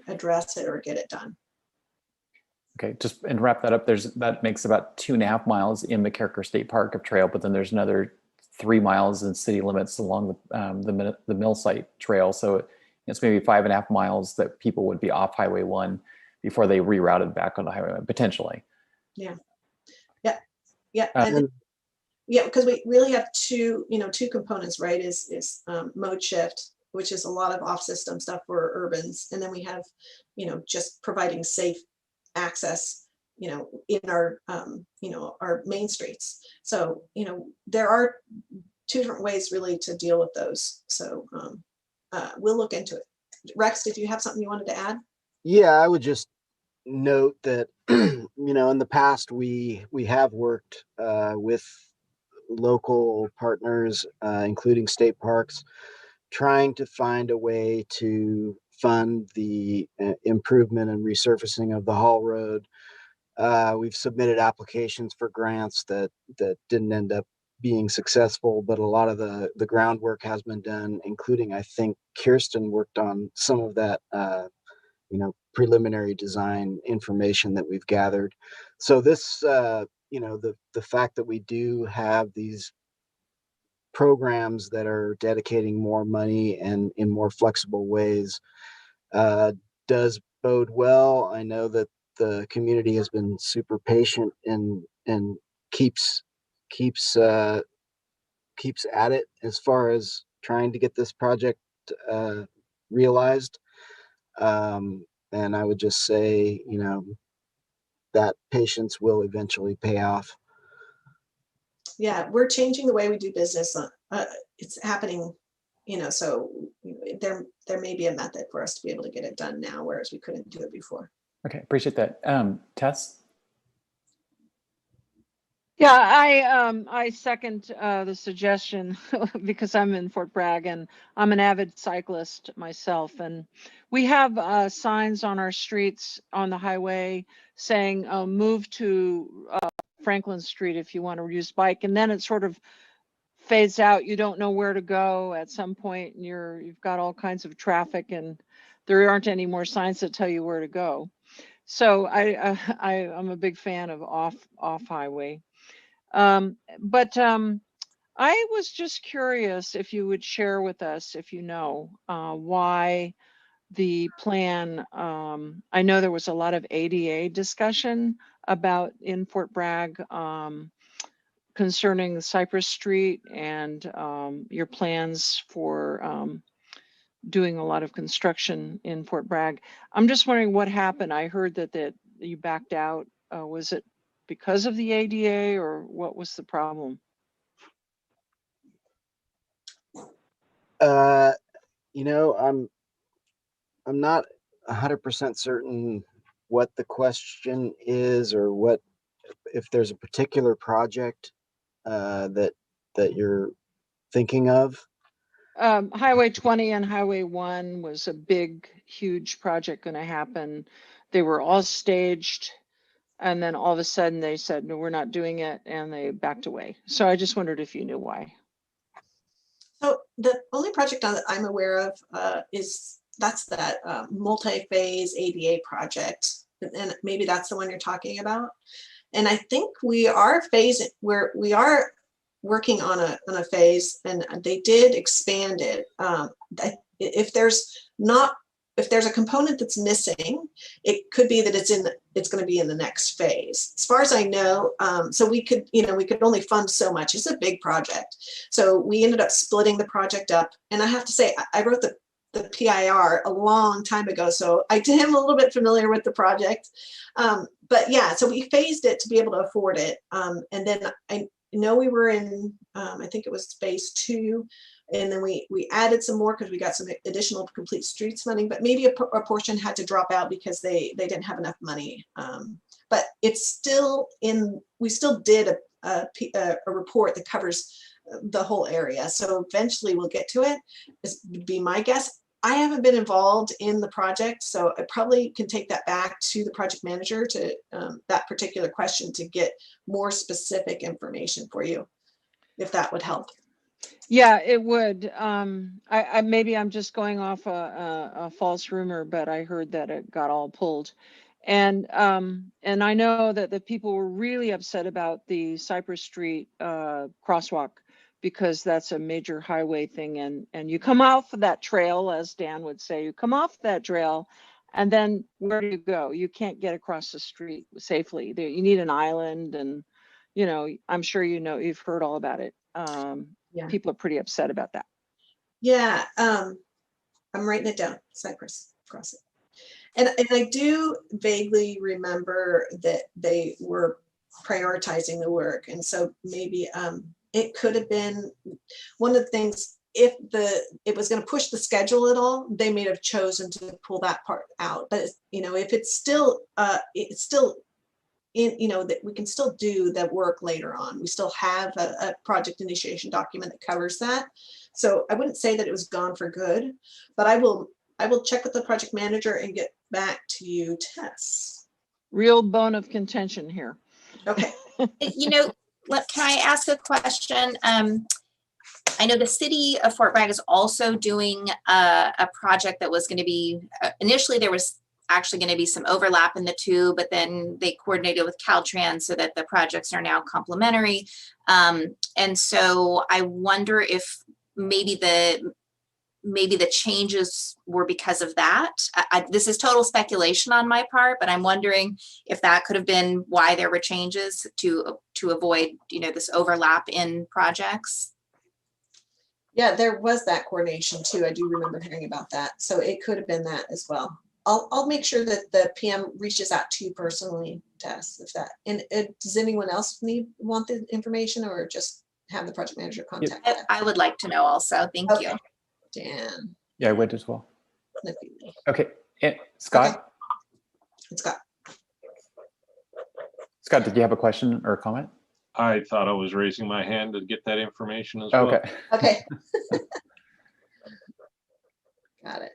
address it or get it done. Okay, just and wrap that up. That makes about 2.5 miles in McCarricker State Park of trail, but then there's another 3 miles in city limits along the mill site trail. So it's maybe 5.5 miles that people would be off Highway 1 before they rerouted back on the highway, potentially. Yeah. And because we really have two components, right? Is mode shift, which is a lot of off-system stuff for urbans, and then we have, just providing safe access, in our, our main streets. So, there are 2 different ways really to deal with those. So we'll look into it. Rex, did you have something you wanted to add? Yeah, I would just note that, in the past, we have worked with local partners, including state parks, trying to find a way to fund the improvement and resurfacing of the Hall Road. We've submitted applications for grants that didn't end up being successful, but a lot of the groundwork has been done, including, I think, Kirsten worked on some of that, preliminary design information that we've gathered. So this, the fact that we do have these programs that are dedicating more money and in more flexible ways does bode well. I know that the community has been super patient and keeps at it as far as trying to get this project realized. And I would just say, that patience will eventually pay off. Yeah, we're changing the way we do business. It's happening, so there may be a method for us to be able to get it done now, whereas we couldn't do it before. Okay, appreciate that. Tess? Yeah, I second the suggestion because I'm in Fort Bragg and I'm an avid cyclist myself, and we have signs on our streets on the highway saying move to Franklin Street if you want to use bike, and then it sort of fades out. You don't know where to go at some point, and you've got all kinds of traffic, and there aren't any more signs that tell you where to go. So I'm a big fan of off highway. But I was just curious if you would share with us, if you know, why the plan, I know there was a lot of ADA discussion about in Fort Bragg concerning Cypress Street and your plans for doing a lot of construction in Fort Bragg. I'm just wondering what happened. I heard that you backed out. Was it because of the ADA, or what was the problem? I'm not 100% certain what the question is, or if there's a particular project that you're thinking of. Highway 20 and Highway 1 was a big, huge project going to happen. They were all staged, and then all of a sudden they said, no, we're not doing it, and they backed away. So I just wondered if you knew why. So the only project that I'm aware of is that multi-phase ADA project, and maybe that's the one you're talking about. And I think we are working on a phase, and they did expand it. If there's a component that's missing, it could be that it's going to be in the next phase. As far as I know, so we could only fund so much. It's a big project, so we ended up splitting the project up. And I have to say, I wrote the PIR a long time ago, so I am a little bit familiar with the project. But yeah, so we phased it to be able to afford it. And then I know we were in, I think it was phase 2. And then we added some more because we got some additional complete streets funding, but maybe a portion had to drop out because they didn't have enough money. But it's still we still did a report that covers the whole area. So eventually we'll get to it, is would be my guess. I haven't been involved in the project, so I probably can take that back to the project manager to that particular question to get more specific information for you, if that would help. Yeah, it would. Maybe I'm just going off a false rumor, but I heard that it got all pulled. And I know that the people were really upset about the Cypress Street crosswalk, because that's a major highway thing. And you come off of that trail, as Dan would say, you come off that trail, and then where do you go? You can't get across the street safely. You need an island, and I'm sure you've heard all about it. Yeah. People are pretty upset about that. Yeah, I'm writing it down. Cypress crossing. And I do vaguely remember that they were prioritizing the work. And so maybe it could have been one of the things, if it was going to push the schedule at all, they may have chosen to pull that part out. But if it's still that we can still do that work later on. We still have a project initiation document that covers that. So I wouldn't say that it was gone for good, but I will check with the project manager and get back to you, Tess. Real bone of contention here. Okay. Can I ask a question? I know the city of Fort Bragg is also doing a project that was going to be, initially there was actually going to be some overlap in the two, but then they coordinated with Caltrans so that the projects are now complementary. And so I wonder if maybe the changes were because of that. This is total speculation on my part, but I'm wondering if that could have been why there were changes to avoid, this overlap in projects. Yeah, there was that coordination too. I do remember hearing about that. So it could have been that as well. I'll make sure that the PM reaches out to you personally, Tess, if that. And does anyone else want the information, or just have the project manager contact them? I would like to know also. Thank you. Dan. Yeah, I would as well. Okay, Scott? Okay. It's Scott. Scott, did you have a question or a comment? I thought I was raising my hand to get that information as well. Okay. Okay. Got it.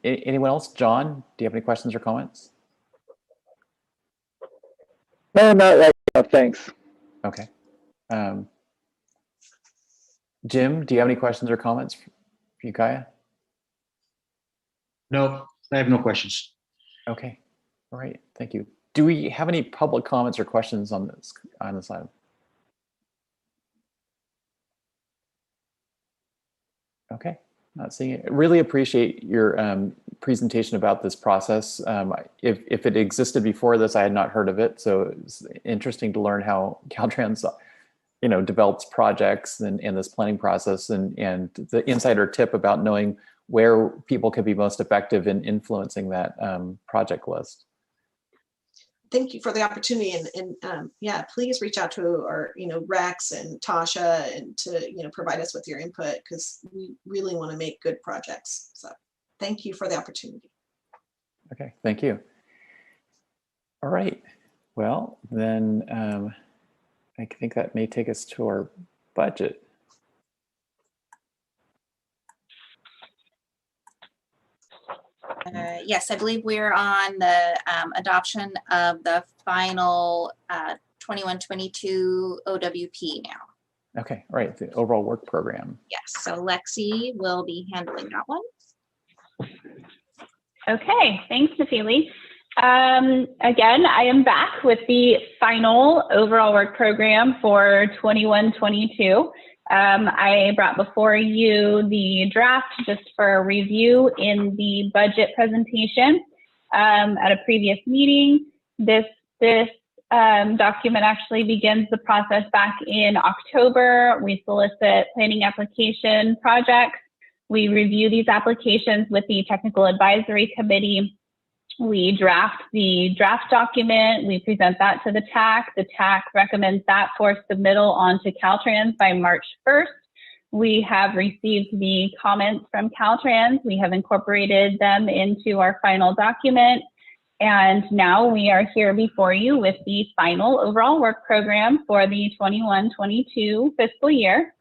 Anyone else? John, do you have any questions or comments? No, not right now, thanks. Okay. Jim, do you have any questions or comments for Ukiah? No, I have no questions. Okay. All right. Thank you. Do we have any public comments or questions on this item? Okay. Not seeing it. Really appreciate your presentation about this process. If it existed before this, I had not heard of it. So it's interesting to learn how Caltrans, develops projects and this planning process, and the insider tip about knowing where people can be most effective in influencing that project list. Thank you for the opportunity, and yeah, please reach out to our Rex and Tasha, and to provide us with your input, because we really want to make good projects. So thank you for the opportunity. Okay, thank you. All right, well then I think that may take us to our budget. Yes, I believe we're on the adoption of the final 21-22 OWP now. Okay, all right, the overall work program. Yes, so Lexi will be handling that one. Okay, thanks, Nafili. Again, I am back with the final overall work program for 21-22. I brought before you the draft just for review in the budget presentation at a previous meeting. This document actually begins the process back in October. We solicit planning application projects. We review these applications with the Technical Advisory Committee. We draft the draft document. We present that to the TAC. The TAC recommends that for submittal onto Caltrans by March 1st. We have received the comments from Caltrans. We have incorporated them into our final document. And now we are here before you with the final overall work program for the 21-22 fiscal year.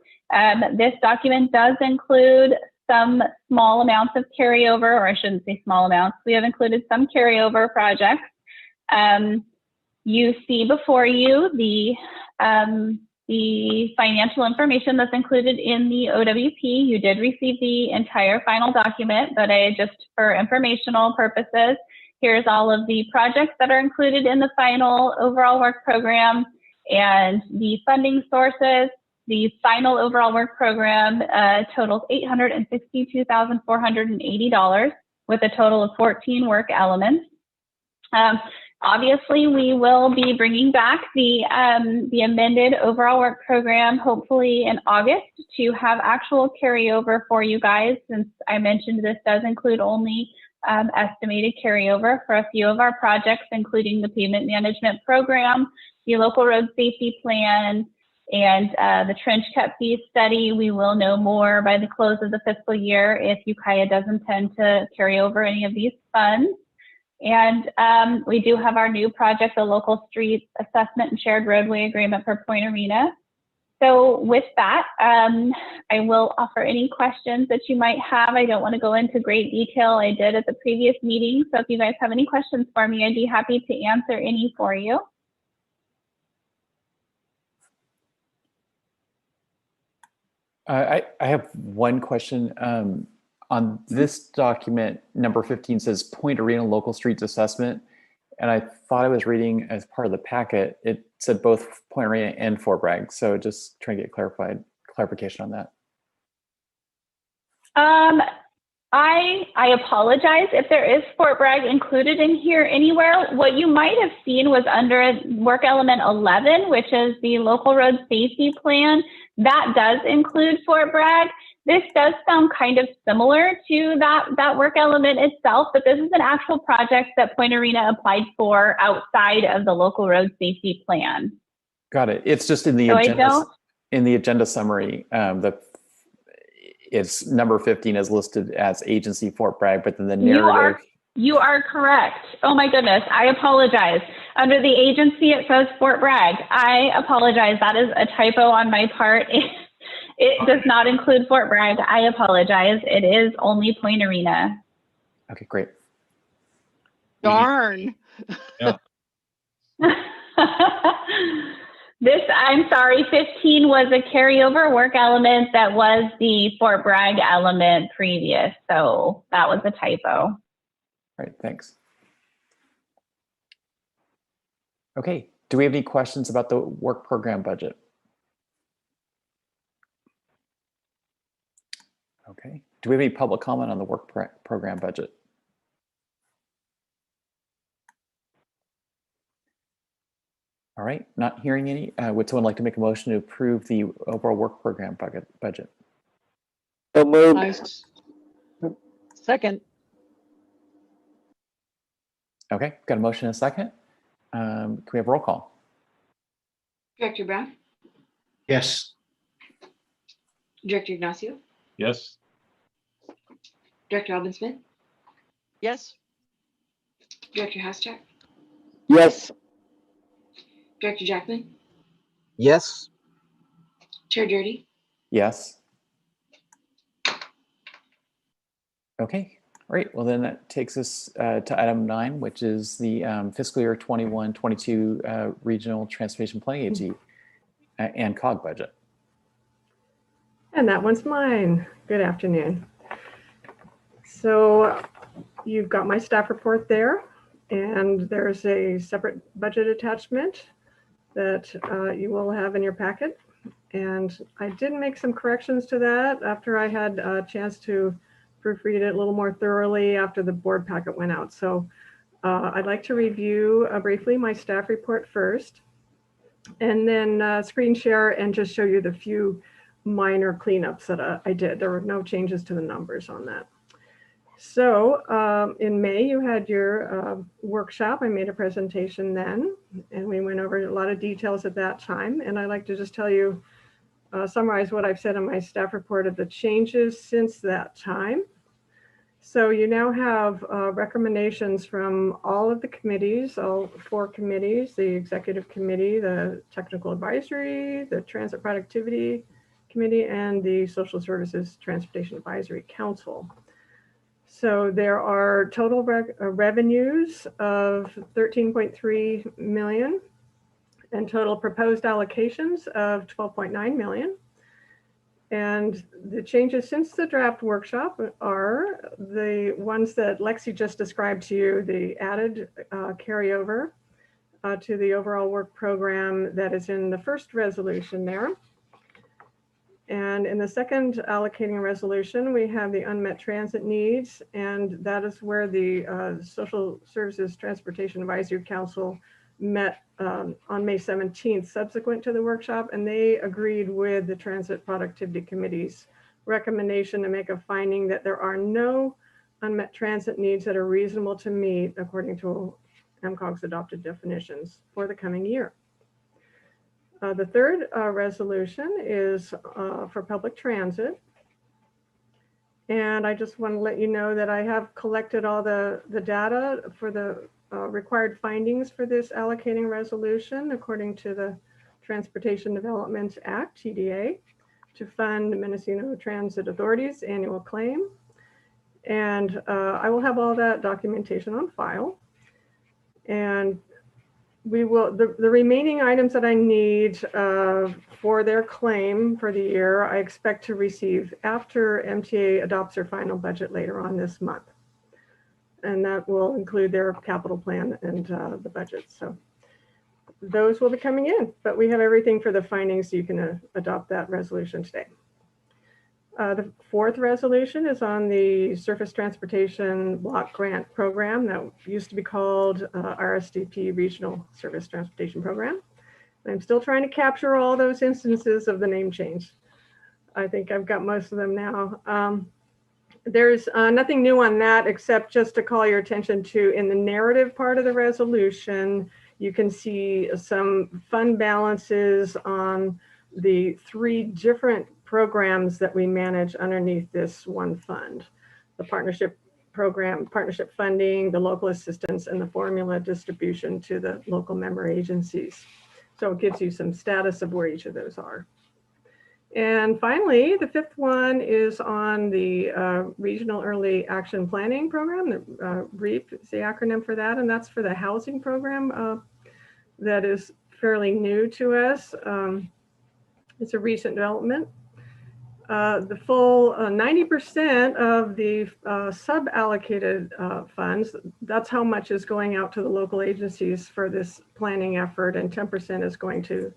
This document does include some small amounts of carryover, or I shouldn't say small amounts. We have included some carryover projects. You see before you the financial information that's included in the OWP. You did receive the entire final document, but for informational purposes, here's all of the projects that are included in the final overall work program and the funding sources. The final overall work program totals $862,480 with a total of 14 work elements. Obviously, we will be bringing back the amended overall work program, hopefully in August, to have actual carryover for you guys, since I mentioned this does include only estimated carryover for a few of our projects, including the pavement management program, the local road safety plan, and the trench cut fee study. We will know more by the close of the fiscal year if Ukiah does intend to carry over any of these funds. And we do have our new project, the local streets assessment and shared roadway agreement for Point Arena. So with that, I will offer any questions that you might have. I don't want to go into great detail. I did at the previous meeting. So if you guys have any questions for me, I'd be happy to answer any for you. I have one question. On this document, number 15 says Point Arena Local Streets Assessment. And I thought I was reading as part of the packet, it said both Point Arena and Fort Bragg. So just trying to get clarification on that. I apologize if there is Fort Bragg included in here anywhere. What you might have seen was under work element 11, which is the local road safety plan. That does include Fort Bragg. This does sound kind of similar to that work element itself, but this is an actual project that Point Arena applied for outside of the local road safety plan. Got it. It's just in the agenda summary. It's number 15 is listed as agency Fort Bragg, but then the narrative. You are correct. Oh my goodness, I apologize. Under the agency, it says Fort Bragg. I apologize. That is a typo on my part. It does not include Fort Bragg. I apologize. It is only Point Arena. Okay, great. Darn. Yeah. I'm sorry, 15 was a carryover work element that was the Fort Bragg element previous. So that was a typo. All right, thanks. Okay, do we have any questions about the work program budget? Okay, do we have any public comment on the work program budget? All right, not hearing any. Would someone like to make a motion to approve the overall work program budget? So moved. Nice. Second. Okay, got a motion and a second. Can we have roll call? Director Brown, Yes. Director Ignacio, Yes. Director Alban Smith, Yes. Director Haschak, Yes. Director Jackman, Yes. Chair Dirty. Yes. Okay, great. Well, then that takes us to item 9, which is the fiscal year 21-22 Regional Transportation Planning Agency and COG budget. And that one's mine. Good afternoon. So you've got my staff report there, and there's a separate budget attachment that you will have in your packet. And I did make some corrections to that after I had a chance to proofread it a little more thoroughly after the board packet went out. So I'd like to review briefly my staff report first, and then screen share and just show you the few minor cleanups that I did. There were no changes to the numbers on that. So in May, you had your workshop. I made a presentation then, and we went over a lot of details at that time. And I'd like to just tell you, summarize what I've said in my staff report of the changes since that time. So you now have recommendations from all of the committees, all 4 committees, the Executive Committee, the Technical Advisory, the Transit Productivity Committee, and the Social Services Transportation Advisory Council. So there are total revenues of 13.3 million and total proposed allocations of 12.9 million. And the changes since the draft workshop are the ones that Lexi just described to you, the added carryover to the overall work program that is in the first resolution there. And in the second allocating resolution, we have the unmet transit needs, and that is where the Social Services Transportation Advisory Council met on May 17th, subsequent to the workshop, and they agreed with the Transit Productivity Committee's recommendation to make a finding that there are no unmet transit needs that are reasonable to meet according to MCOG's adopted definitions for the coming year. The third resolution is for public transit. And I just want to let you know that I have collected all the data for the required findings for this allocating resolution according to the Transportation Development Act, TDA, to fund Mendocino Transit Authority's annual claim. And I will have all that documentation on file. And we will, the remaining items that I need for their claim for the year, I expect to receive after MTA adopts their final budget later on this month. And that will include their capital plan and the budget. So those will be coming in, but we have everything for the findings, so you can adopt that resolution today. The fourth resolution is on the Surface Transportation Block Grant Program that used to be called RSDP Regional Surface Transportation Program. I'm still trying to capture all those instances of the name change. I think I've got most of them now. There's nothing new on that except just to call your attention to, in the narrative part of the resolution, you can see some fund balances on the 3 different programs that we manage underneath this one fund: the partnership program, partnership funding, the local assistance, and the formula distribution to the local member agencies. So it gives you some status of where each of those are. And finally, the 5th one is on the Regional Early Action Planning Program. The REAP is the acronym for that, and that's for the housing program that is fairly new to us. It's a recent development. The full 90% of the sub-allocated funds, that's how much is going out to the local agencies for this planning effort, and 10% is going to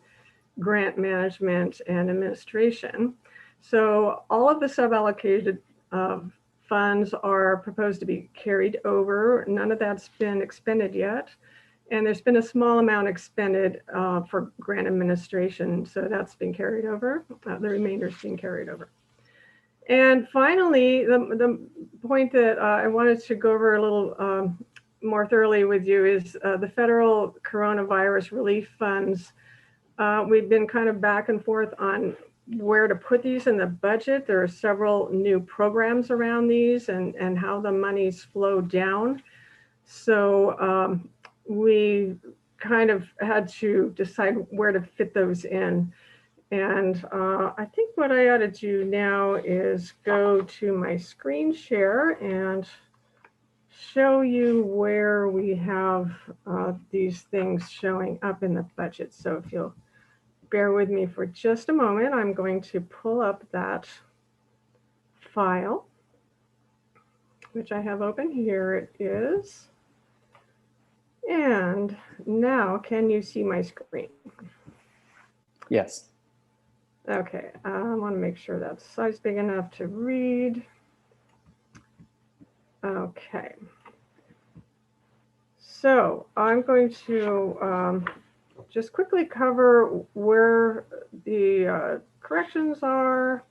grant management and administration. So all of the sub-allocated funds are proposed to be carried over. None of that's been expended yet. And there's been a small amount expended for grant administration. So that's been carried over. The remainder is being carried over. And finally, the point that I wanted to go over a little more thoroughly with you is the federal coronavirus relief funds. We've been kind of back and forth on where to put these in the budget. There are several new programs around these and how the monies flow down. So we kind of had to decide where to fit those in. And I think what I ought to do now is go to my screen share and show you where we have these things showing up in the budget. So if you'll bear with me for just a moment, I'm going to pull up that file, which I have open. Here it is. And now, can you see my screen? Yes. Okay, I want to make sure that's size big enough to read. Okay. So I'm going to just quickly cover where the corrections are.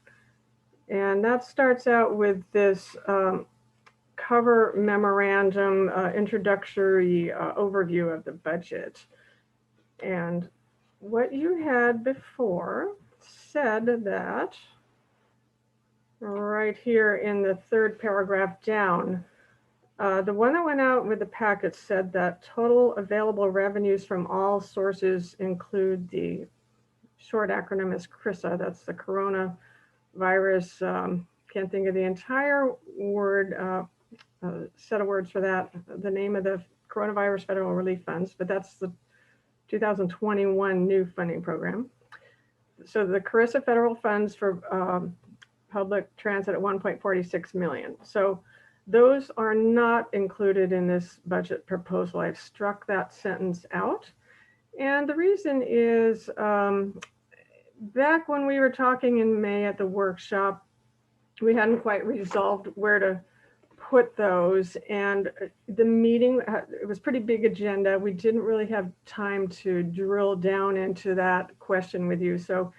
And that starts out with this cover memorandum, introductory overview of the budget. And what you had before said that right here in the third paragraph down. The one that went out with the packet said that total available revenues from all sources include the short acronym is CRISA. That's the coronavirus. Can't think of the entire word, set of words for that. The name of the coronavirus federal relief funds, but that's the 2021 new funding program. So the CRISA federal funds for public transit at 1.46 million. So those are not included in this budget proposal. I've struck that sentence out. And the reason is back when we were talking in May at the workshop, we hadn't quite resolved where to put those. And the meeting, it was pretty big agenda. We didn't really have time to drill down into that question with you. So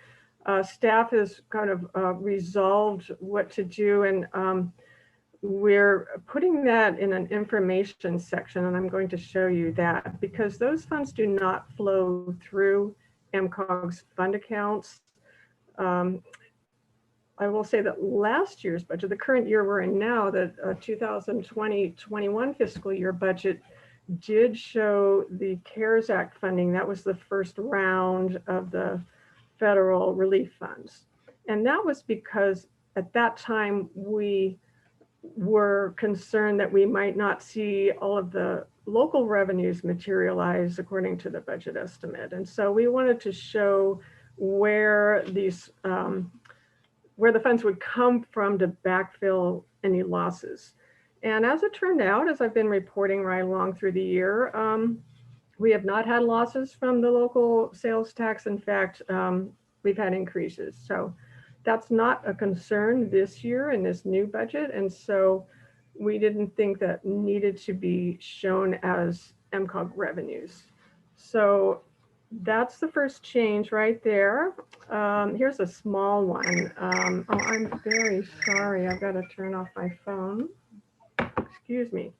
staff has kind of resolved what to do. And we're putting that in an information section, and I'm going to show you that because those funds do not flow through MCOG's fund accounts. I will say that last year's budget, the current year we're in now, the 2020-21 fiscal year budget did show the CARES Act funding. That was the first round of the federal relief funds. And that was because at that time we were concerned that we might not see all of the local revenues materialize according to the budget estimate. And so we wanted to show where these, where the funds would come from to backfill any losses. And as it turned out, as I've been reporting right along through the year, we have not had losses from the local sales tax. In fact, we've had increases. So that's not a concern this year in this new budget. And so we didn't think that needed to be shown as MCOG revenues. So that's the first change right there. Here's a small one. Oh, I'm very sorry. I've got to turn off my phone. Excuse me.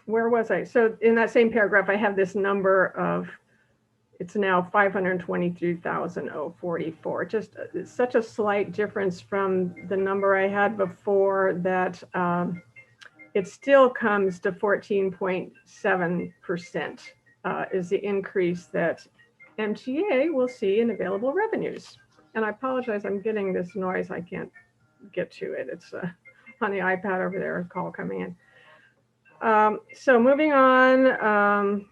Where was I? So in that same paragraph, I have this number of, it's now 523,044. Just such a slight difference from the number I had before that it still comes to 14.7% is the increase that MTA will see in available revenues. And I apologize, I'm getting this noise. I can't get to it. It's on the iPad over there, a call coming in. So moving on,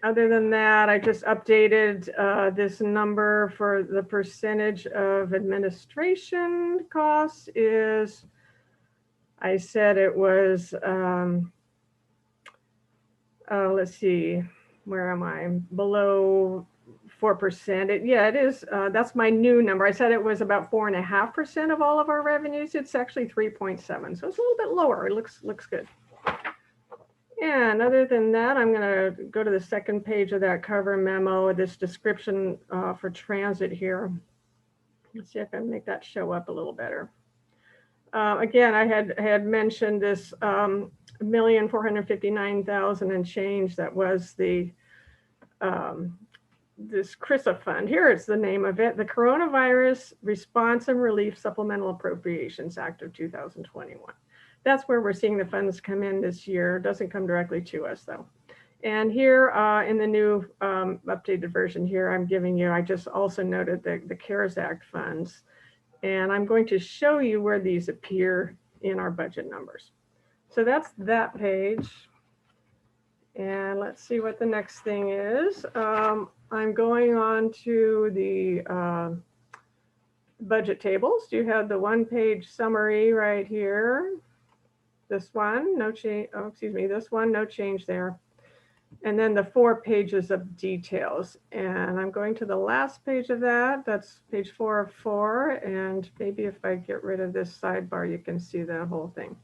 other than that, I just updated this number for the percentage of administration costs is, I said it was, let's see, where am I? Below 4%. Yeah, it is. That's my new number. I said it was about 4.5% of all of our revenues. It's actually 3.7. So it's a little bit lower. It looks good. And other than that, I'm going to go to the second page of that cover memo, this description for transit here. Let's see if I can make that show up a little better. Again, I had mentioned this 1,459,000 and change that was the this CRISA fund. Here it's the name of it, the Coronavirus Response and Relief Supplemental Appropriations Act of 2021. That's where we're seeing the funds come in this year. It doesn't come directly to us though. And here in the new updated version here, I'm giving you, I just also noted the CARES Act funds. And I'm going to show you where these appear in our budget numbers. So that's that page. And let's see what the next thing is. I'm going on to the budget tables. You have the one-page summary right here. This one, no change. Oh, excuse me. This one, no change there. And then the 4 pages of details. And I'm going to the last page of that. That's page 4 of 4. And maybe if I get rid of this sidebar, you can see the whole thing.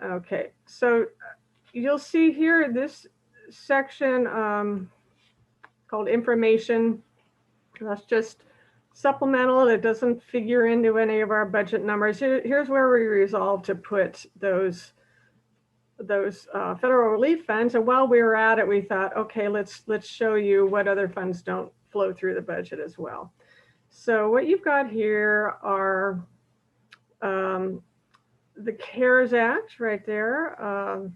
Okay, so you'll see here this section called information. That's just supplemental. It doesn't figure into any of our budget numbers. Here's where we resolved to put those federal relief funds. And while we were at it, we thought, okay, let's show you what other funds don't flow through the budget as well. So what you've got here are the CARES Act right there.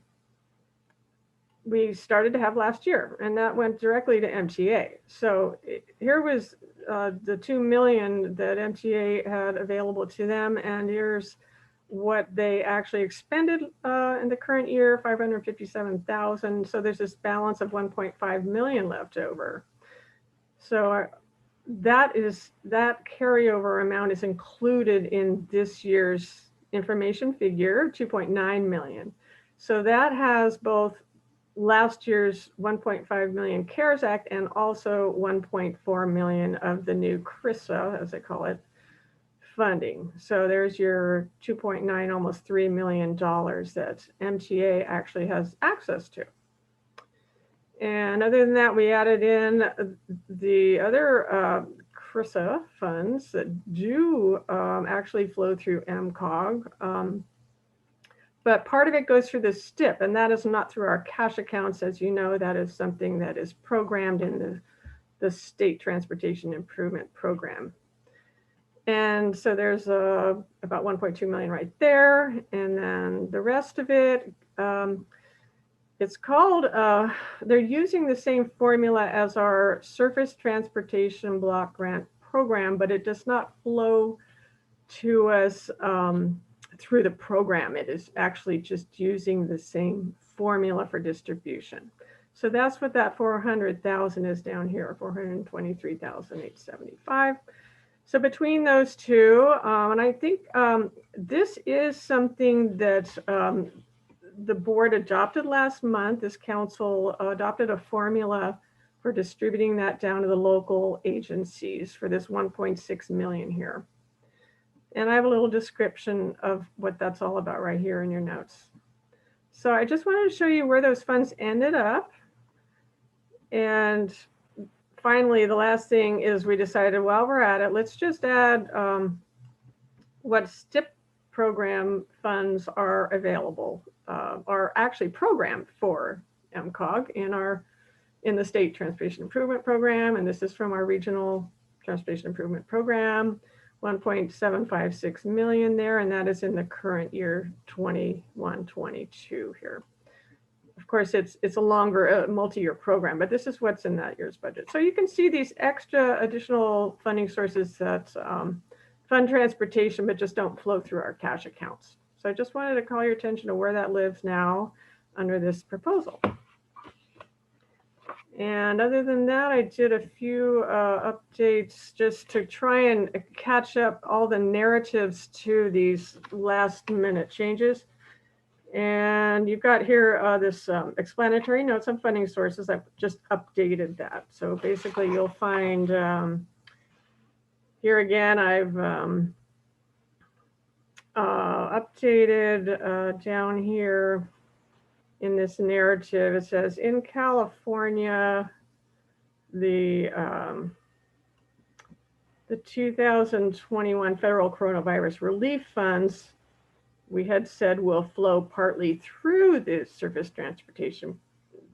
We started to have last year, and that went directly to MTA. So here was the 2 million that MTA had available to them, and here's what they actually expended in the current year, 557,000. So there's this balance of 1.5 million left over. So that carryover amount is included in this year's information figure, 2.9 million. So that has both last year's 1.5 million CARES Act and also 1.4 million of the new CRISA, as they call it, funding. So there's your 2.9, almost $3 million that MTA actually has access to. And other than that, we added in the other CRISA funds that do actually flow through MCOG. But part of it goes through the STIP, and that is not through our cash accounts. As you know, that is something that is programmed in the State Transportation Improvement Program. And so there's about 1.2 million right there. And then the rest of it, it's called, they're using the same formula as our Surface Transportation Block Grant Program, but it does not flow to us through the program. It is actually just using the same formula for distribution. So that's what that 400,000 is down here, 423,875. So between those two, and I think this is something that the board adopted last month. This council adopted a formula for distributing that down to the local agencies for this 1.6 million here. And I have a little description of what that's all about right here in your notes. So I just wanted to show you where those funds ended up. And finally, the last thing is we decided while we're at it, let's just add what STIP program funds are available, are actually programmed for MCOG in the State Transportation Improvement Program. And this is from our Regional Transportation Improvement Program. 1.756 million there, and that is in the current year 21-22 here. Of course, it's a longer multi-year program, but this is what's in that year's budget. So you can see these extra additional funding sources that fund transportation, but just don't flow through our cash accounts. So I just wanted to call your attention to where that lives now under this proposal. And other than that, I did a few updates just to try and catch up all the narratives to these last minute changes. And you've got here this explanatory notes on funding sources. I've just updated that. So basically you'll find here again, I've updated down here. In this narrative, it says in California, the 2021 federal coronavirus relief funds, we had said will flow partly through the Surface Transportation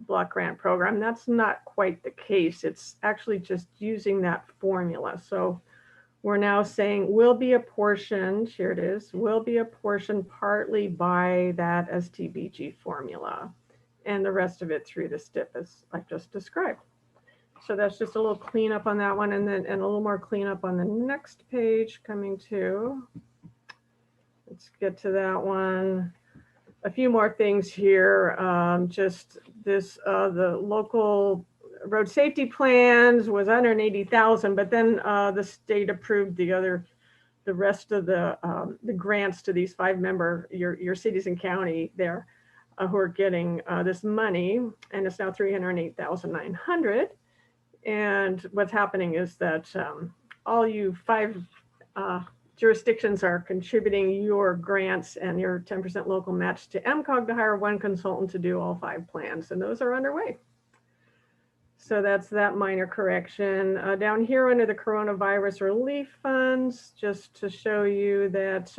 Block Grant Program. That's not quite the case. It's actually just using that formula. So we're now saying will be apportioned, here it is, will be apportioned partly by that STBG formula and the rest of it through the STIP as I've just described. So that's just a little cleanup on that one, and a little more cleanup on the next page coming to. Let's get to that one. A few more things here. Just this, the local road safety plans was 180,000, but then the state approved the rest of the grants to these 5-member, your cities and county there who are getting this money, and it's now 308,900. And what's happening is that all you 5 jurisdictions are contributing your grants and your 10% local match to MCOG to hire 1 consultant to do all 5 plans, and those are underway. So that's that minor correction. Down here under the coronavirus relief funds, just to show you that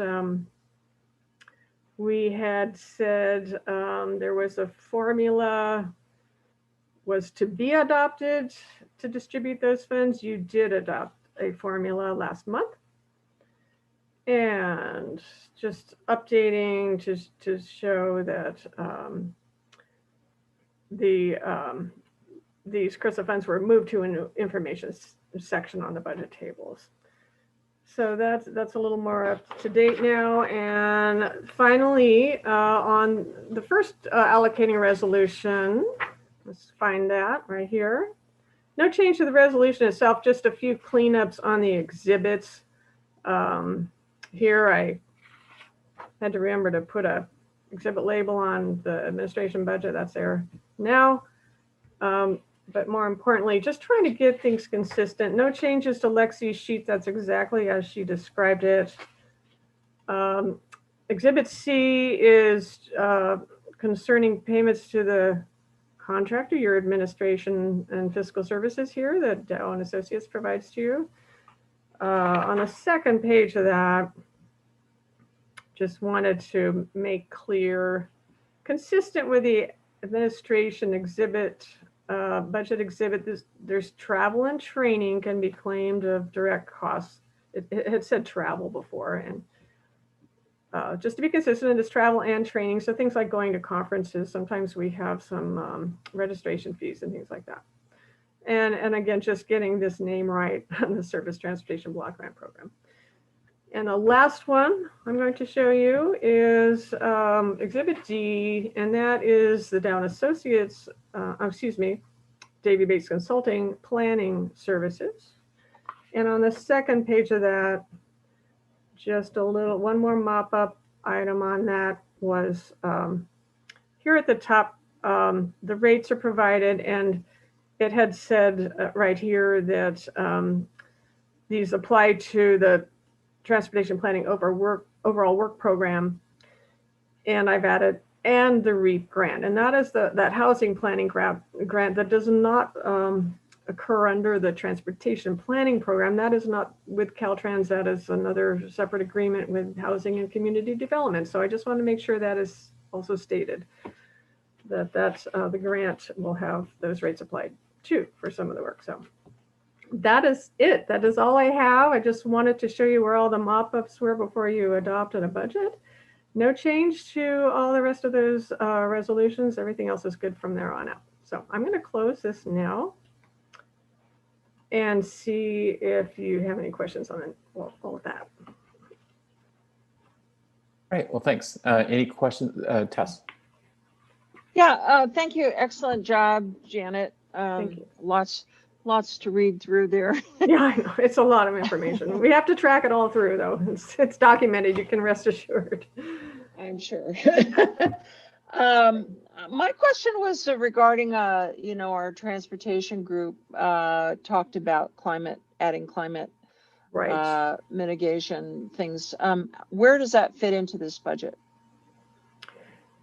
we had said there was a formula was to be adopted to distribute those funds. You did adopt a formula last month. And just updating to show that these CRISA funds were moved to an information section on the budget tables. So that's a little more up to date now. And finally, on the first allocating resolution, let's find that right here. No change to the resolution itself, just a few cleanups on the exhibits. Here I had to remember to put a exhibit label on the administration budget. That's there now. But more importantly, just trying to get things consistent. No changes to Lexi's sheet. That's exactly as she described it. Exhibit C is concerning payments to the contractor, your administration and fiscal services here that Dow and Associates provides to you. On the second page of that, just wanted to make clear, consistent with the administration exhibit, budget exhibit, there's travel and training can be claimed of direct costs. It had said travel before, and just to be consistent, it's travel and training. So things like going to conferences, sometimes we have some registration fees and things like that. And again, just getting this name right on the Surface Transportation Block Grant Program. And the last one I'm going to show you is Exhibit D, and that is the Dow and Associates, Davy Bates Consulting Planning Services. And on the second page of that, just one more mop-up item on that was here at the top, the rates are provided, and it had said right here that these apply to the Transportation Planning Overall Work Program, and I've added and the REAP grant, and that is that housing planning grant that does not occur under the Transportation Planning Program. That is not with Caltrans. That is another separate agreement with Housing and Community Development. So I just want to make sure that is also stated, that the grant will have those rates applied too for some of the work. So that is it. That is all I have. I just wanted to show you where all the mop-ups were before you adopted a budget. No change to all the rest of those resolutions. Everything else is good from there on out. So I'm going to close this now and see if you have any questions on all of that. All right, well, thanks. Any questions, Tess? Yeah, thank you. Excellent job, Janet. Thank you. Lots to read through there. Yeah, I know. It's a lot of information. We have to track it all through, though. It's documented. You can rest assured. I'm sure. My question was regarding, our transportation group talked about adding climate right. Mitigation things. Where does that fit into this budget?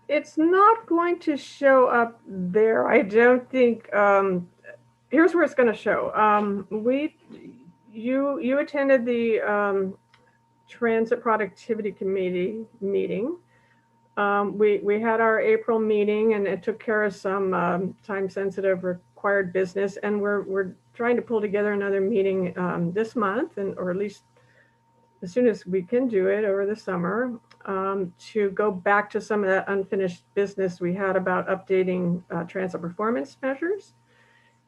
It's not going to show up there. I don't think. Here's where it's going to show. You attended the Transit Productivity Committee meeting. We had our April meeting, and it took care of some time-sensitive required business, and we're trying to pull together another meeting this month, or at least as soon as we can do it over the summer, to go back to some of that unfinished business we had about updating transit performance measures.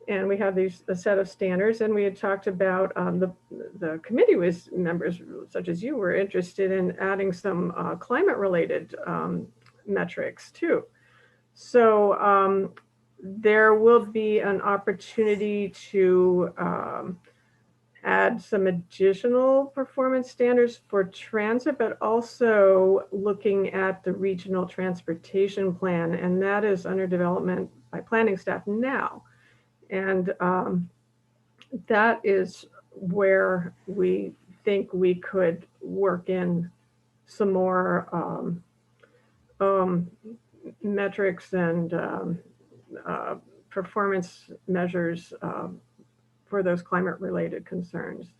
And we have a set of standards, and we had talked about the committee was members such as you were interested in adding some climate related metrics too. So there will be an opportunity to add some additional performance standards for transit, but also looking at the regional transportation plan, and that is under development by planning staff now. And that is where we think we could work in some more metrics and performance measures for those climate related concerns.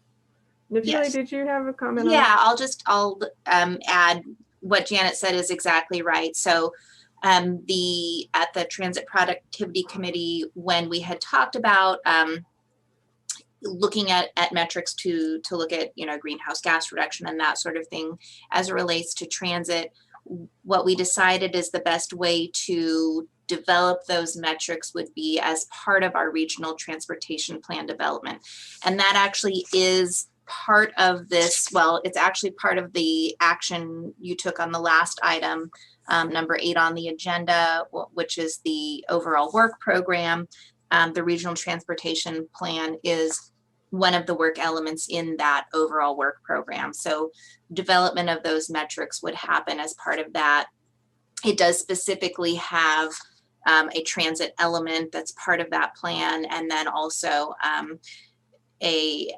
Nifili, Yes. did you have a comment? Yeah, on that? I'll add what Janet said is exactly right. So at the Transit Productivity Committee, when we had talked about looking at metrics to look at, you know, greenhouse gas reduction and that sort of thing as it relates to transit, what we decided is the best way to develop those metrics would be as part of our regional transportation plan development. And that actually is part of this, well, it's actually part of the action you took on the last item, number 8 on the agenda, which is the overall work program. The regional transportation plan is one of the work elements in that overall work program. So development of those metrics would happen as part of that. It does specifically have a transit element that's part of that plan, and then also a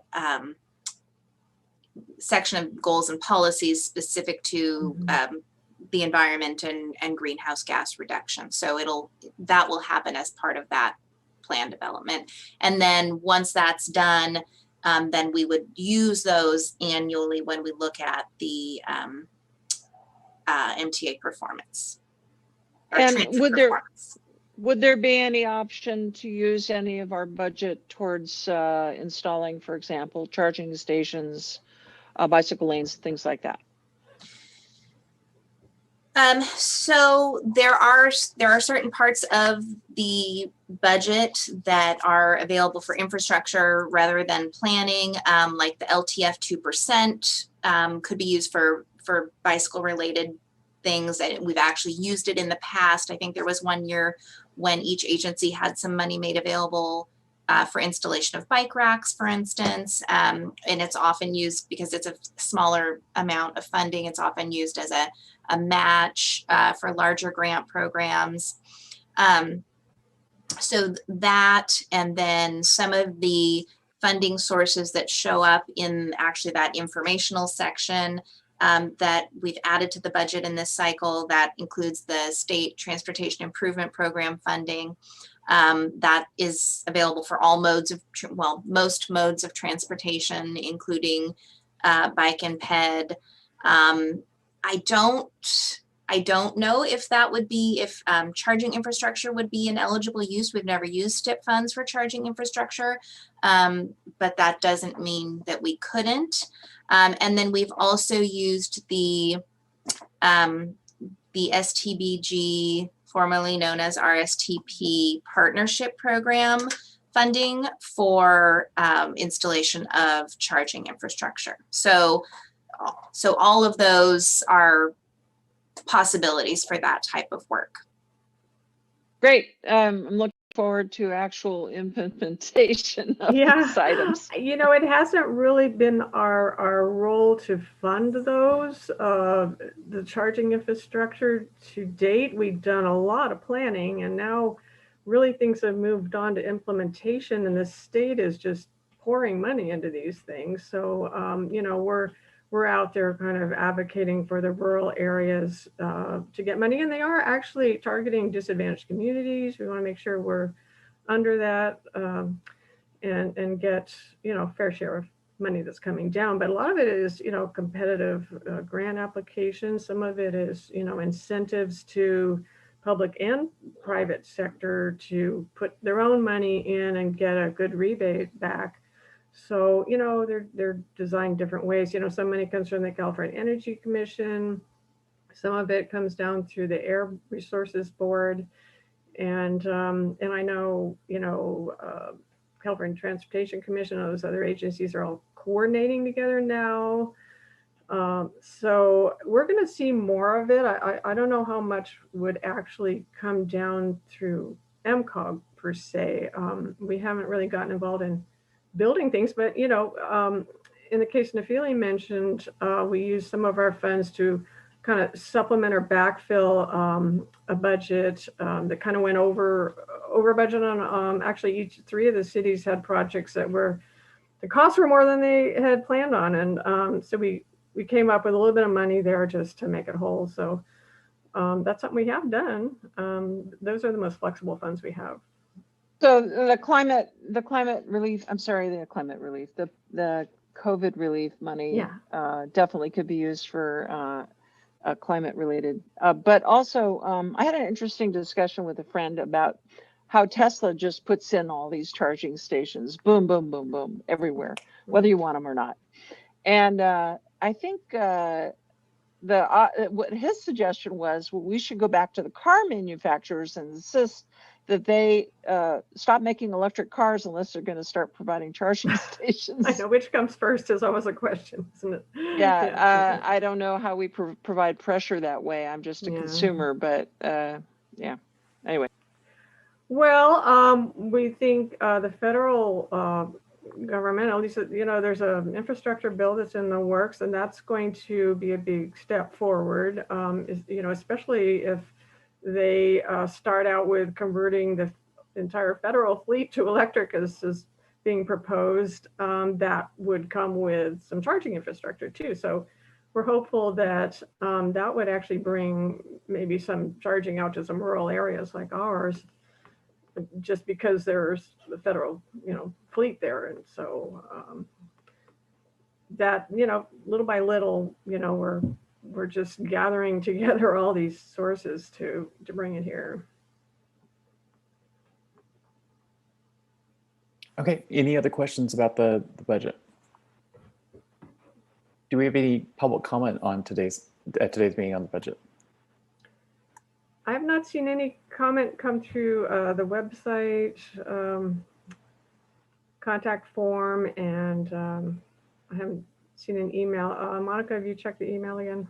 section of goals and policies specific to the environment and greenhouse gas reduction. So that will happen as part of that plan development. And then once that's done, then we would use those annually when we look at the MTA performance. And would there be any option to use any of our budget towards installing, for example, charging stations, bicycle lanes, things like that? So there are certain parts of the budget that are available for infrastructure rather than planning, like the LTF 2% could be used for bicycle related things. We've actually used it in the past. I think there was one year when each agency had some money made available for installation of bike racks, for instance, and it's often used because it's a smaller amount of funding. It's often used as a match for larger grant programs. So that, and then some of the funding sources that show up in actually that informational section that we've added to the budget in this cycle, that includes the State Transportation Improvement Program funding. That is available for all modes of, most modes of transportation, including bike and ped. I don't know if that would be, if charging infrastructure would be an eligible use. We've never used STIP funds for charging infrastructure, but that doesn't mean that we couldn't. And then we've also used the STBG, formerly known as RSTP partnership program funding for installation of charging infrastructure. So all of those are possibilities for that type of work. Great. I'm looking forward to actual implementation of these items. You know, it hasn't really been our role to fund those, the charging infrastructure to date. We've done a lot of planning, and now really things have moved on to implementation, and the state is just pouring money into these things. So, you know, we're out there kind of advocating for the rural areas to get money, and they are actually targeting disadvantaged communities. We want to make sure we're under that and get, you know, fair share of money that's coming down. But a lot of it is, you know, competitive grant applications. Some of it is, you know, incentives to public and private sector to put their own money in and get a good rebate back. So, you know, they're designed different ways. You know, some money comes from the California Energy Commission. Some of it comes down through the Air Resources Board. And I know, you know, California Transportation Commission and those other agencies are all coordinating together now. So we're going to see more of it. I don't know how much would actually come down through MCOG per se. We haven't really gotten involved in building things, but, you know, in the case Nafili mentioned, we use some of our funds to kind of supplement or backfill a budget that kind of went over budget on actually three of the cities had projects that were, the costs were more than they had planned on. And so we came up with a little bit of money there just to make it whole. So that's something we have done. Those are the most flexible funds we have. So the climate relief, the COVID relief money definitely could be used for climate related. But also, I had an interesting discussion with a friend about how Tesla just puts in all these charging stations, boom, boom, boom, boom, everywhere, whether you want them or not. And I think what his suggestion was, well, we should go back to the car manufacturers and insist that they stop making electric cars unless they're going to start providing charging stations. I know, which comes first is always a question, isn't it? Yeah, I don't know how we provide pressure that way. I'm just a consumer, but yeah. Anyway. Well, we think the federal government, at least, there's an infrastructure bill that's in the works, and that's going to be a big step forward, especially if they start out with converting the entire federal fleet to electric, as is being proposed. That would come with some charging infrastructure too. So we're hopeful that that would actually bring maybe some charging out to some rural areas like ours, just because there's the federal, fleet there. And so that, little by little, we're just gathering together all these sources to bring it here. Okay, any other questions about the budget? Do we have any public comment on today's meeting on the budget? I have not seen any comment come through the website contact form, and I haven't seen an email. Monica, have you checked the email again?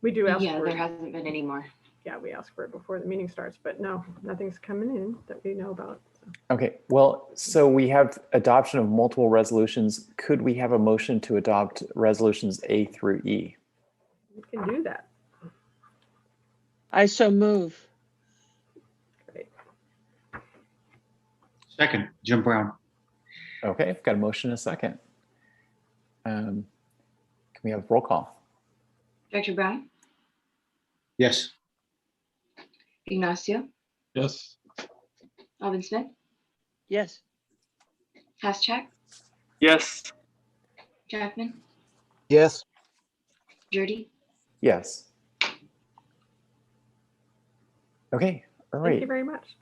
We do ask for it. There hasn't been any more. Yeah, we ask for it before the meeting starts, but no, nothing's coming in that we know about. So. Okay, well, so we have adoption of multiple resolutions. Could we have a motion to adopt resolutions A through E? We can do that. I so move. Great. Second, Jim Brown. Okay, I've got a motion and a second. Can we have roll call? Director Brown, Yes. Ignacio, Yes. Alvin Smith, Yes. Haschak, Yes. Jackman, Yes. Jurdy. Yes. Okay, all right. Thank you very much.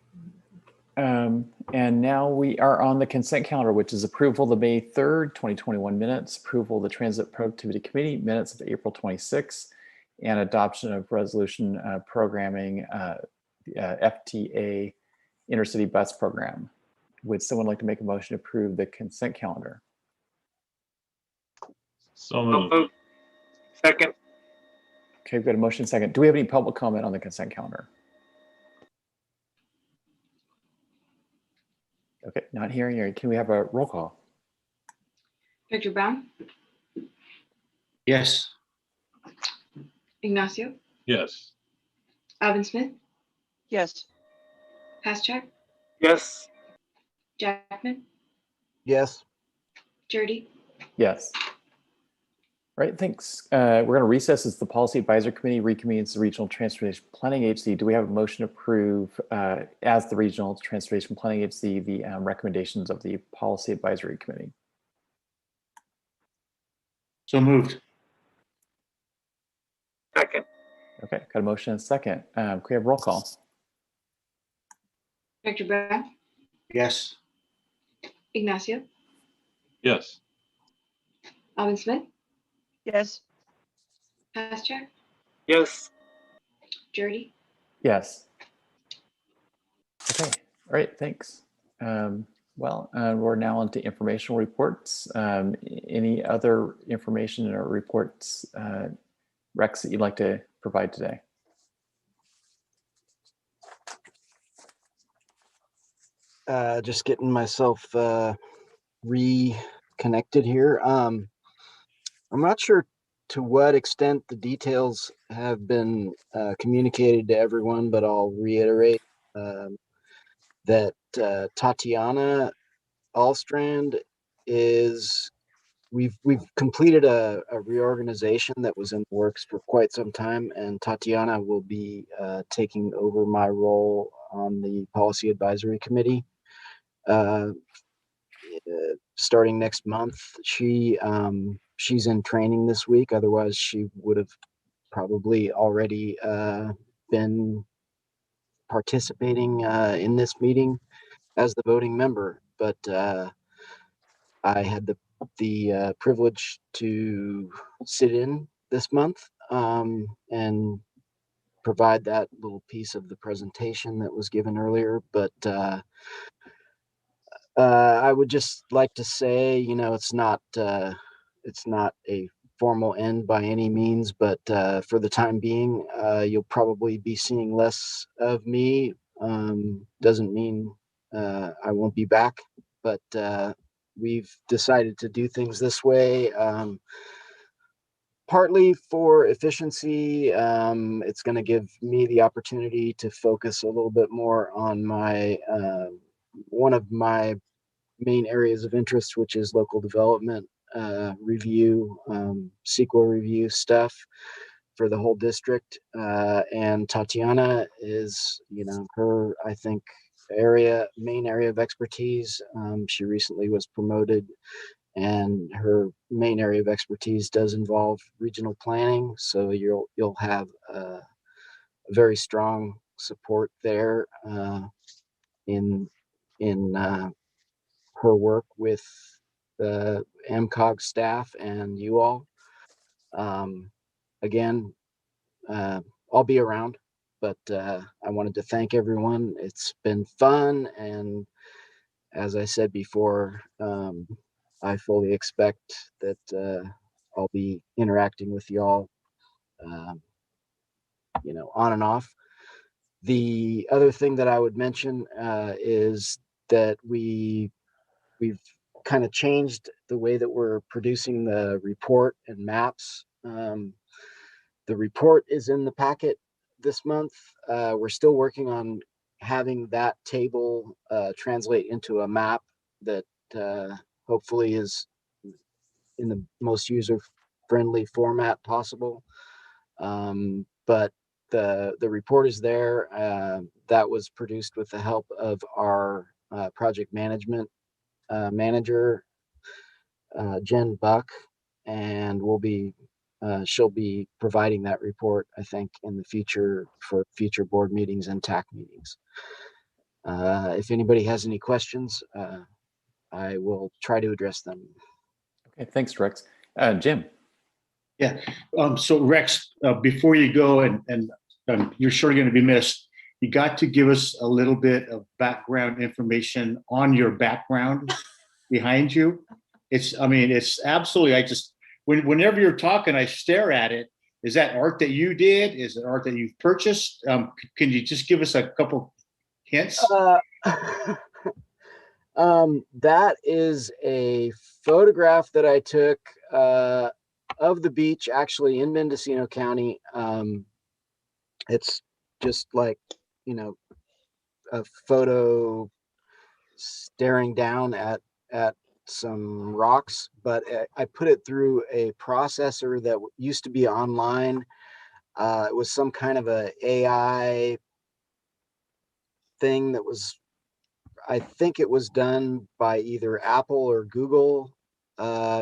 And now we are on the consent calendar, which is approval of the May 3rd, 2021 minutes, approval of the Transit Productivity Committee minutes of April 26th, and adoption of resolution programming FTA intercity bus program. Would someone like to make a motion to approve the consent calendar? So moved. Second. Okay, we've got a motion second. Do we have any public comment on the consent calendar? Okay, not hearing you. Can we have a roll call? Director Brown, Yes. Ignacio, Yes. Alvin Smith, Yes. Haschak, Yes. Jackman, Yes. Jurdy. Yes. All right, thanks. We're going to recess as the Policy Advisory Committee reconvenes the Regional Transportation Planning Agency. Do we have a motion to approve, as the Regional Transportation Planning Agency, the recommendations of the Policy Advisory Committee? So moved. Second. Okay, got a motion and a second. Can we have roll call? Director Brown, Yes. Ignacio, Yes. Alvin Smith, Yes. Haschak, Yes. Jurdy. Yes. Okay, all right, thanks. We're now on to informational reports. Any other information or reports, Rex, that you'd like to provide today? Just getting myself reconnected here. I'm not sure to what extent the details have been communicated to everyone, but I'll reiterate that Tatiana Alstrand we've completed a reorganization that was in the works for quite some time, and Tatiana will be taking over my role on the Policy Advisory Committee starting next month. She she's in training this week. Otherwise, she would have probably already been participating in this meeting as the voting member. But I had the privilege to sit in this month and provide that little piece of the presentation that was given earlier. But I would just like to say, you know, it's not a formal end by any means, but for the time being, you'll probably be seeing less of me. Doesn't mean I won't be back, but we've decided to do things this way. Partly for efficiency, it's going to give me the opportunity to focus a little bit more on my one of my main areas of interest, which is local development review, CEQA review stuff for the whole district. And Tatiana is, you know, her, I think, main area of expertise. She recently was promoted, and her main area of expertise does involve regional planning. So you'll have a very strong support there in her work with the MCOG staff and you all. Again, I'll be around, but I wanted to thank everyone. It's been fun, and as I said before, I fully expect that I'll be interacting with y'all, you know, on and off. The other thing that I would mention is that we've kind of changed the way that we're producing the report and maps. The report is in the packet this month. We're still working on having that table translate into a map that hopefully is in the most user-friendly format possible. But the report is there. That was produced with the help of our project management manager, Jen Buck, and she'll be providing that report, I think, in the future for future board meetings and TAC meetings. If anybody has any questions, I will try to address them. Okay, thanks, Rex. Jim. Yeah. So Rex, before you go, and you're sure going to be missed, you got to give us a little bit of background information on your background behind you. It's absolutely, whenever you're talking, I stare at it. Is that art that you did? Is it art that you've purchased? Can you just give us a couple hints? That is a photograph that I took of the beach, actually in Mendocino County. It's just like, you know, a photo staring down at some rocks, but I put it through a processor that used to be online. It was some kind of a AI thing that was, I think it was done by either Apple or Google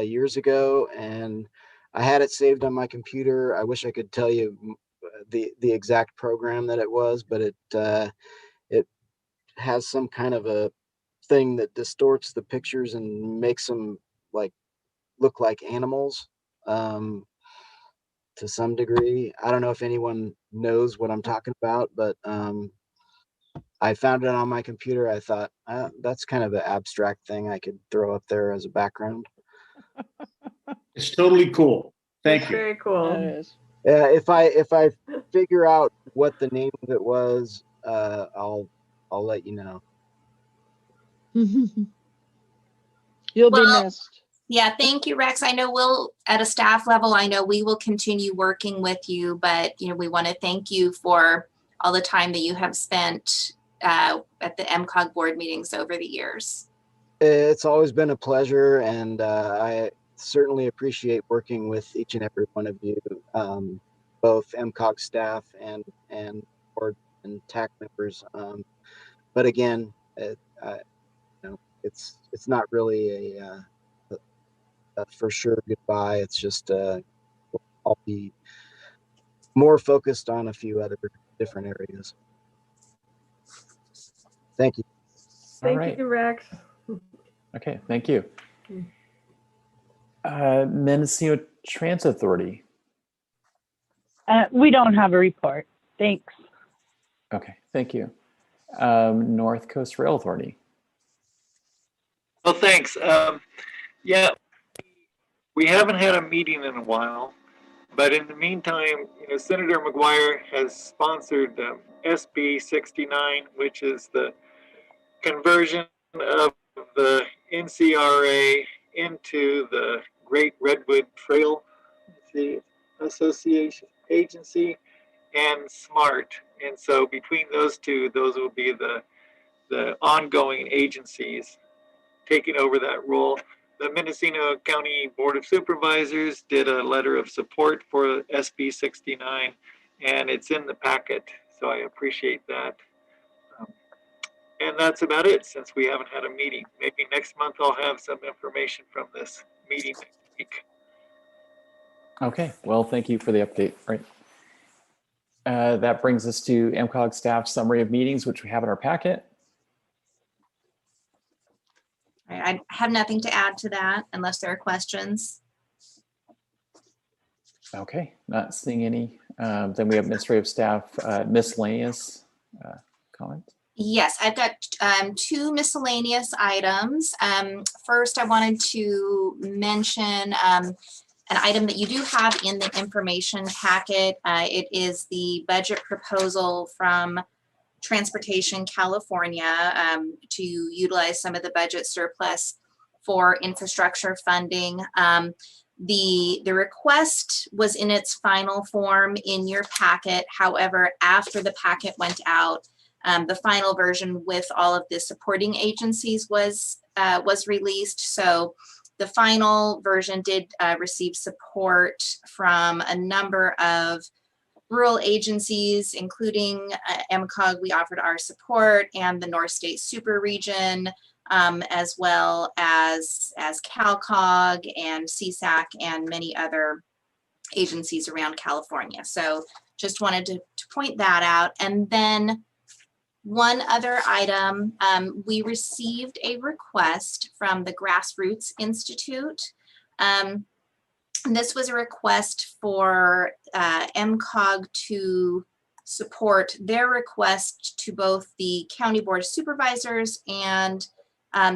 years ago, and I had it saved on my computer. I wish I could tell you the exact program that it was, but it has some kind of a thing that distorts the pictures and makes them like look like animals to some degree. I don't know if anyone knows what I'm talking about, but I found it on my computer. I thought that's kind of an abstract thing I could throw up there as a background. It's totally cool. Thank That's you. very cool. If I figure out what the name of it was, I'll let you know. You'll be Well, missed. Yeah, thank you, Rex. I know at a staff level, I know we will continue working with you, but we want to thank you for all the time that you have spent at the MCOG board meetings over the years. It's always been a pleasure, and I certainly appreciate working with each and every one of you, both MCOG staff and board and TAC members. But again, it's not really for sure goodbye. It's just I'll be more focused on a few other different areas. Thank you. All Thank right. you, Rex. Okay, thank you. Mendocino Transit Authority. We don't have a report. Thanks. Okay, thank you. North Coast Rail Authority. Well, thanks. Yeah, we haven't had a meeting in a while, but in the meantime, Senator McGuire has sponsored SB 69, which is the conversion of the NCRA into the Great Redwood Trail Association Agency and SMART. And so between those two, those will be the ongoing agencies taking over that role. The Mendocino County Board of Supervisors did a letter of support for SB 69, and it's in the packet, so I appreciate that. And that's about it, since we haven't had a meeting. Maybe next month I'll have some information from this meeting next week. Okay, well, thank you for the update. Right. That brings us to MCOG staff summary of meetings, which we have in our packet. I have nothing to add to that unless there are questions. Okay, not seeing any. Then we have administrative staff miscellaneous comments. Yes, I've got two miscellaneous items. First, I wanted to mention an item that you do have in the information packet. It is the budget proposal from Transportation California to utilize some of the budget surplus for infrastructure funding. The request was in its final form in your packet. However, after the packet went out, the final version with all of the supporting agencies was released. So the final version did receive support from a number of rural agencies, including MCOG. We offered our support, and the North State Super Region, as well as CalCog and CSAC and many other agencies around California. So just wanted to point that out. And then one other item, we received a request from the Grassroots Institute. This was a request for MCOG to support their request to both the County Board of Supervisors and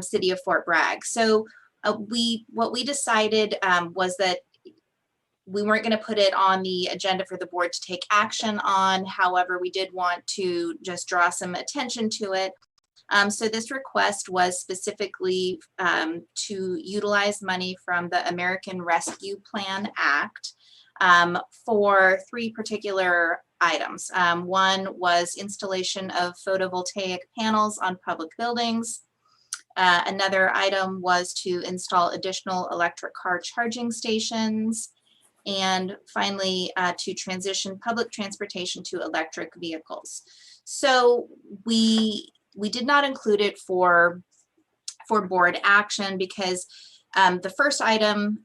City of Fort Bragg. So what we decided was that we weren't going to put it on the agenda for the board to take action on. However, we did want to just draw some attention to it. So this request was specifically to utilize money from the American Rescue Plan Act for three particular items. One was installation of photovoltaic panels on public buildings. Another item was to install additional electric car charging stations. And finally, to transition public transportation to electric vehicles. So we did not include it for board action because the first item,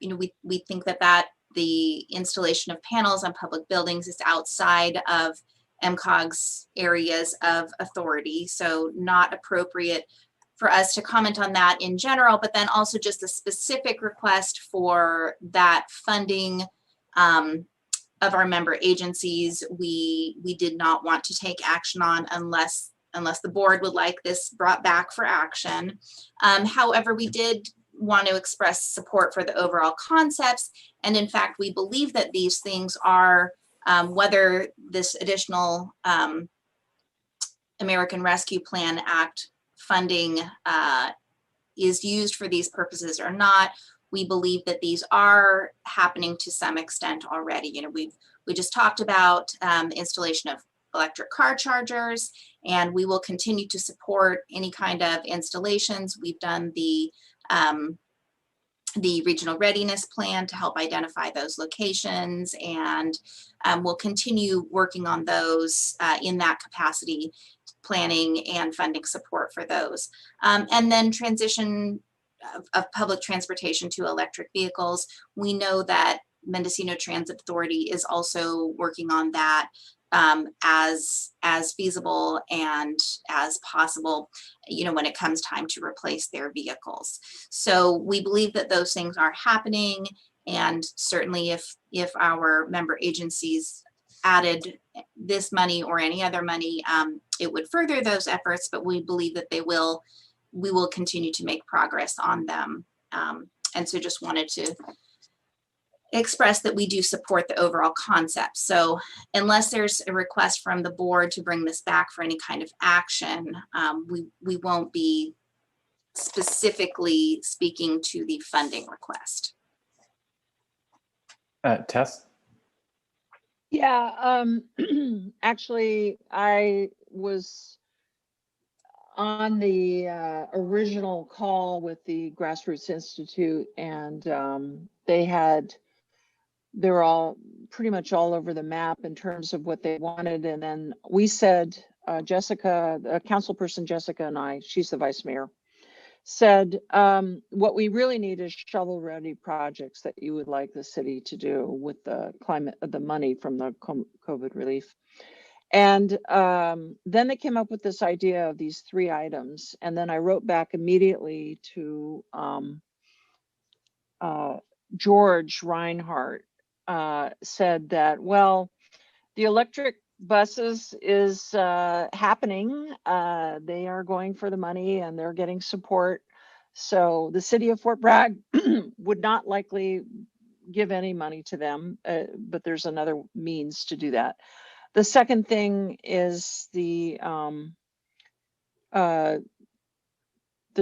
we think that the installation of panels on public buildings is outside of MCOG's areas of authority, so not appropriate for us to comment on that in general, but then also just a specific request for that funding of our member agencies. We did not want to take action on unless the board would like this brought back for action. However, we did want to express support for the overall concepts. And in fact, we believe that these things are, whether this additional American Rescue Plan Act funding is used for these purposes or not, we believe that these are happening to some extent already. We just talked about installation of electric car chargers, and we will continue to support any kind of installations. We've done the regional readiness plan to help identify those locations, and we'll continue working on those in that capacity, planning and funding support for those. And then transition of public transportation to electric vehicles. We know that Mendocino Transit Authority is also working on that as feasible and as possible, you know, when it comes time to replace their vehicles. So we believe that those things are happening, and certainly if our member agencies added this money or any other money, it would further those efforts, but we believe that we will continue to make progress on them. And so just wanted to express that we do support the overall concept. So unless there's a request from the board to bring this back for any kind of action, we won't be specifically speaking to the funding request. Tess? Yeah, actually, I was on the original call with the Grassroots Institute, and they were all pretty much all over the map in terms of what they wanted. And then we said, Jessica, councilperson Jessica and I, she's the vice mayor, said, what we really need is shovel-ready projects that you would like the city to do with the the money from the COVID relief. And then they came up with this idea of these 3 items. And then I wrote back immediately to George Reinhardt, said that, well, the electric buses is happening. They are going for the money and they're getting support. So the city of Fort Bragg would not likely give any money to them, but there's another means to do that. The second thing is the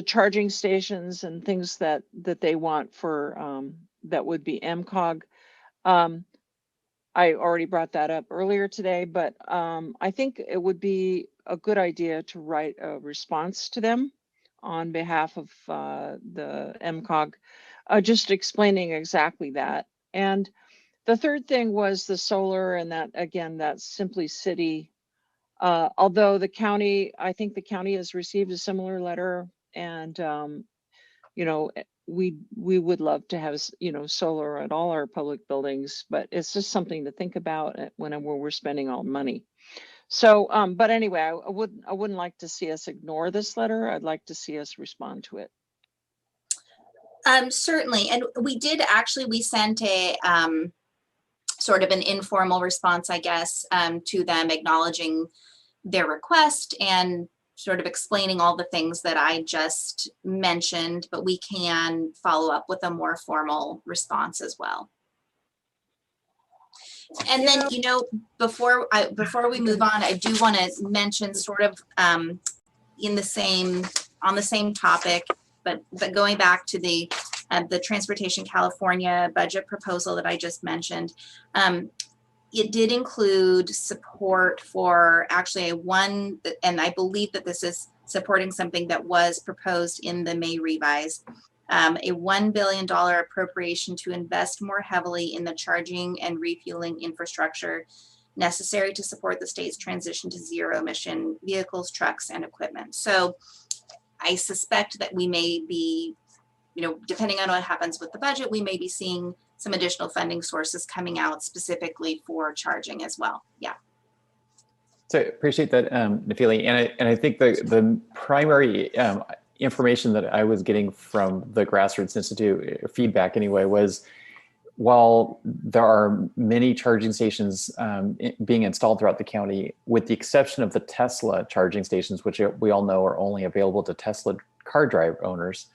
charging stations and things that they want for that would be MCOG. I already brought that up earlier today, but I think it would be a good idea to write a response to them on behalf of the MCOG, just explaining exactly that. And the third thing was the solar, and that, again, that's simply city. Although the county, I think the county has received a similar letter, and you know, we would love to have, you know, solar at all our public buildings, but it's just something to think about when we're spending all money. So, but anyway, I wouldn't like to see us ignore this letter. I'd like to see us respond to it. Certainly, and we sent a sort of an informal response, I guess, to them, acknowledging their request and sort of explaining all the things that I just mentioned, but we can follow up with a more formal response as well. And then, you know, before we move on, I do want to mention sort of on the same topic, but going back to the Transportation California budget proposal that I just mentioned, it did include support for actually and I believe that this is supporting something that was proposed in the May revise, a $1 billion appropriation to invest more heavily in the charging and refueling infrastructure necessary to support the state's transition to zero emission vehicles, trucks, and equipment. So I suspect that we may be, you know, depending on what happens with the budget, we may be seeing some additional funding sources coming out specifically for charging as well. Yeah. So I appreciate that, Nafili. And I think the primary information that I was getting from the Grassroots Institute, feedback anyway, was while there are many charging stations being installed throughout the county, with the exception of the Tesla charging stations, which we all know are only available to Tesla car drive owners,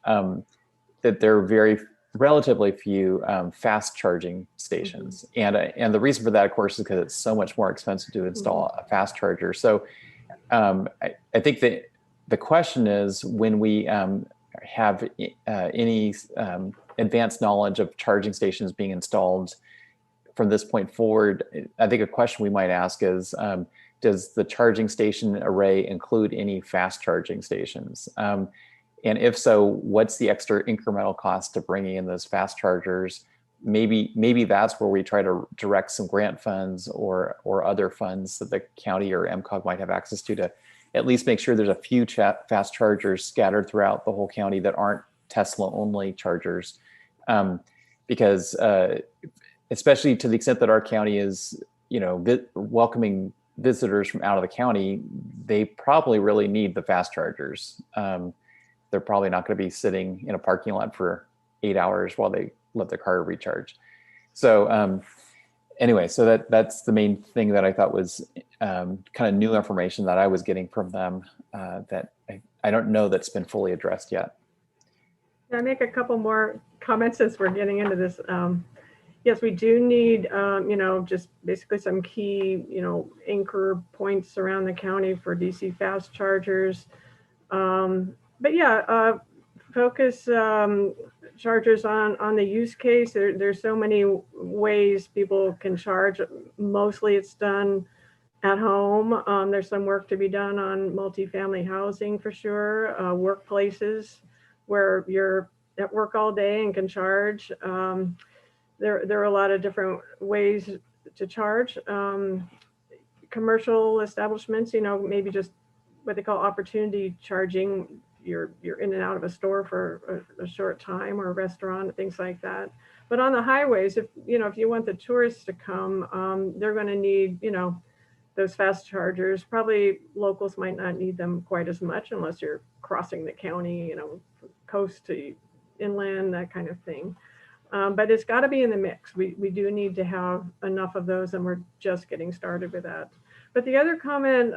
that there are relatively few fast charging stations. And the reason for that, of course, is because it's so much more expensive to install a fast charger. So I think that the question is, when we have any advanced knowledge of charging stations being installed from this point forward, I think a question we might ask is, does the charging station array include any fast charging stations? And if so, what's the extra incremental cost to bringing in those fast chargers? Maybe that's where we try to direct some grant funds or other funds that the county or MCOG might have access to at least make sure there's a few fast chargers scattered throughout the whole county that aren't Tesla only chargers, because especially to the extent that our county is, welcoming visitors from out of the county, they probably really need the fast chargers. They're probably not going to be sitting in a parking lot for 8 hours while they let their car recharge. So anyway, so that's the main thing that I thought was kind of new information that I was getting from them that I don't know that's been fully addressed yet. Can I make a couple more comments as we're getting into this? Yes, we do need, just basically some key, anchor points around the county for DC fast chargers. But yeah, focus chargers on the use case. There's so many ways people can charge. Mostly it's done at home. There's some work to be done on multifamily housing for sure, workplaces where you're at work all day and can charge. There are a lot of different ways to charge. Commercial establishments, maybe just what they call opportunity charging. You're in and out of a store for a short time, or a restaurant, things like that. But on the highways, if you want the tourists to come, they're going to need, those fast chargers. Probably locals might not need them quite as much unless you're crossing the county, coast to inland, that kind of thing. But it's got to be in the mix. We do need to have enough of those, and we're just getting started with that. But the other comment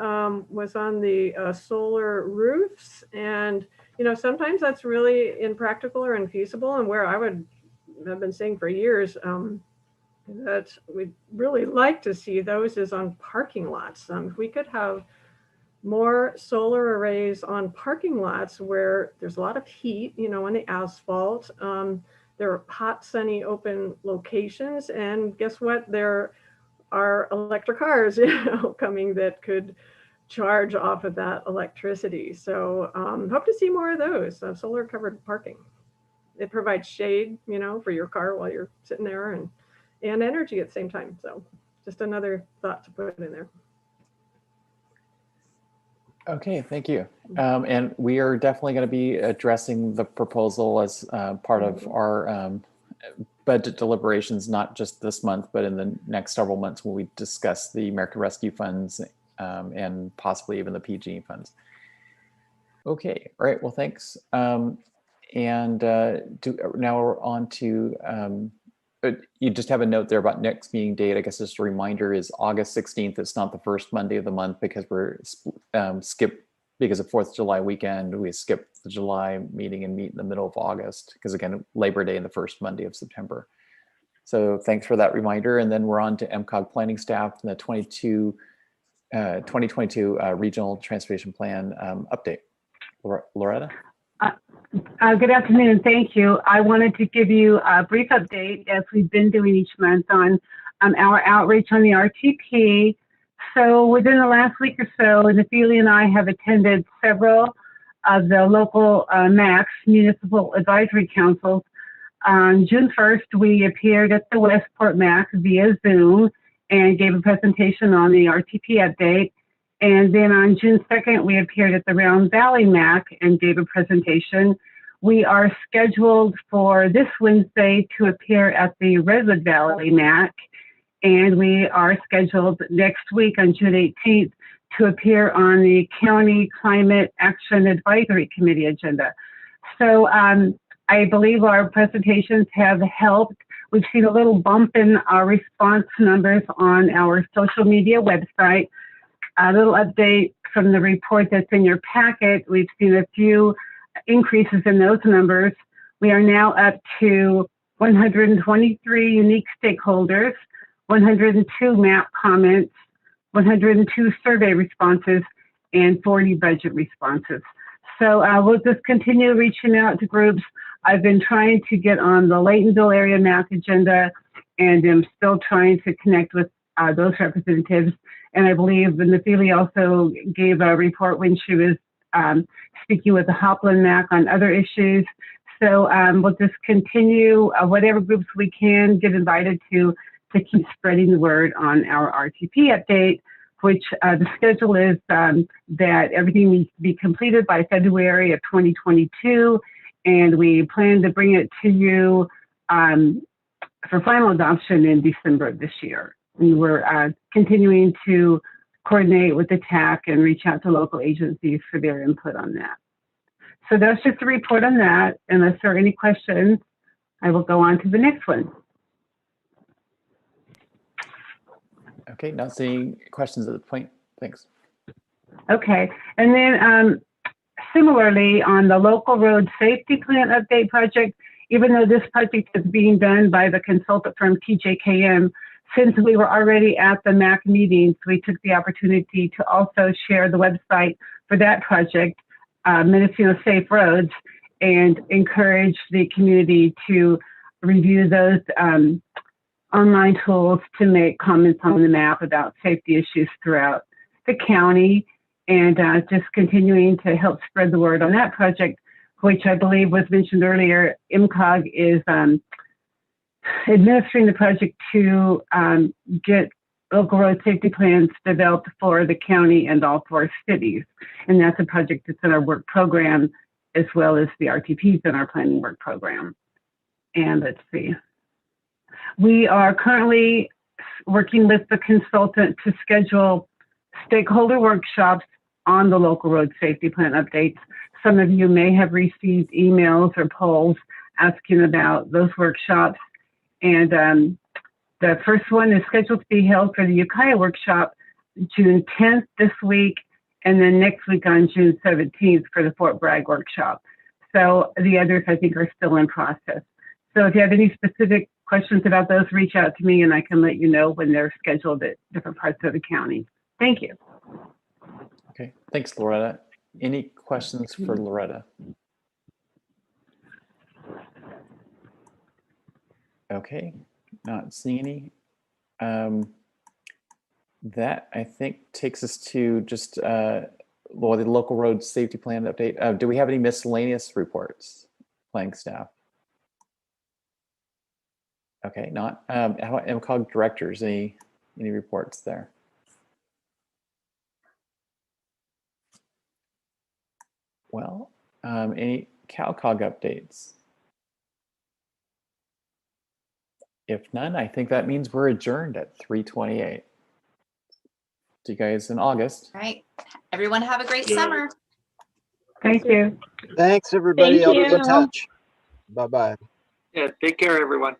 was on the solar roofs, and sometimes that's really impractical or infeasible, and where I've been saying for years that we'd really like to see those is on parking lots. If we could have more solar arrays on parking lots where there's a lot of heat, on the asphalt. There are hot, sunny, open locations, and guess what? There are electric cars, coming that could charge off of that electricity. So hope to see more of those, solar covered parking. It provides shade, for your car while you're sitting there, and energy at the same time. So just another thought to put in there. Okay, thank you. And we are definitely going to be addressing the proposal as part of our budget deliberations, not just this month, but in the next several months when we discuss the American Rescue Funds and possibly even the PG funds. Okay, all right, well, thanks. And now we're on to, you just have a note there about next meeting date. I guess just a reminder is August 16th. It's not the first Monday of the month because we're skipped because of 4th of July weekend. We skipped the July meeting and meet in the middle of August because, again, Labor Day and the first Monday of September. So thanks for that reminder. And then we're on to MCOG planning staff and the 2022 Regional Transportation Plan update. Loretta? Good afternoon, thank you. I wanted to give you a brief update, as we've been doing each month, on our outreach on the RTP. So within the last week or so, Nephili and I have attended several of the local MACs, Municipal Advisory Councils. On June 1st, we appeared at the Westport MAC via Zoom and gave a presentation on the RTP update. And then on June 2nd, we appeared at the Round Valley MAC and gave a presentation. We are scheduled for this Wednesday to appear at the Redwood Valley MAC. And we are scheduled next week on June 18th to appear on the County Climate Action Advisory Committee agenda. So I believe our presentations have helped. We've seen a little bump in our response numbers on our social media website. A little update from the report that's in your packet. We've seen a few increases in those numbers. We are now up to 123 unique stakeholders, 102 map comments, 102 survey responses, and 40 budget responses. So we'll just continue reaching out to groups. I've been trying to get on the Laytonville area map agenda, and I'm still trying to connect with those representatives. And I believe Nephili also gave a report when she was speaking with the Hopland MAC on other issues. So we'll just continue whatever groups we can get invited to keep spreading the word on our RTP update, which the schedule is that everything needs to be completed by February of 2022. and we plan to bring it to you for final adoption in December of this year. We were continuing to coordinate with the TAC and reach out to local agencies for their input on that. So that's just a report on that. Unless there are any questions, I will go on to the next one. Okay, not seeing questions at the point. Thanks. Okay, and then similarly on the local road safety plan update project, even though this project is being done by the consultant firm TJKM, since we were already at the MAC meetings, we took the opportunity to also share the website for that project, Mendocino Safe Roads, and encourage the community to review those online tools to make comments on the map about safety issues throughout the county, and just continuing to help spread the word on that project, which I believe was mentioned earlier. MCOG is administering the project to get local road safety plans developed for the county and all 4 cities. And that's a project that's in our work program, as well as the RTPs in our planning work program. And let's see. We are currently working with the consultant to schedule stakeholder workshops on the local road safety plan updates. Some of you may have received emails or polls asking about those workshops. And the first one is scheduled to be held for the Ukiah workshop June 10th this week, and then next week on June 17th for the Fort Bragg workshop. So the others I think are still in process. So if you have any specific questions about those, reach out to me and I can let you know when they're scheduled at different parts of the county. Thank you. Okay, thanks, Loretta. Any questions for Loretta? Okay, not seeing any. That I think takes us to just well, the local road safety plan update. Do we have any miscellaneous reports, planning staff? Okay, not. How about MCOG directors? Any reports there? Well, any CalCog updates? If none, I think that means we're adjourned at 3:28. See you guys in August. All right. Everyone have a great summer. Thank you. Thanks, everybody. Thank I'll be in you. touch. Bye-bye. Yeah, take care, everyone.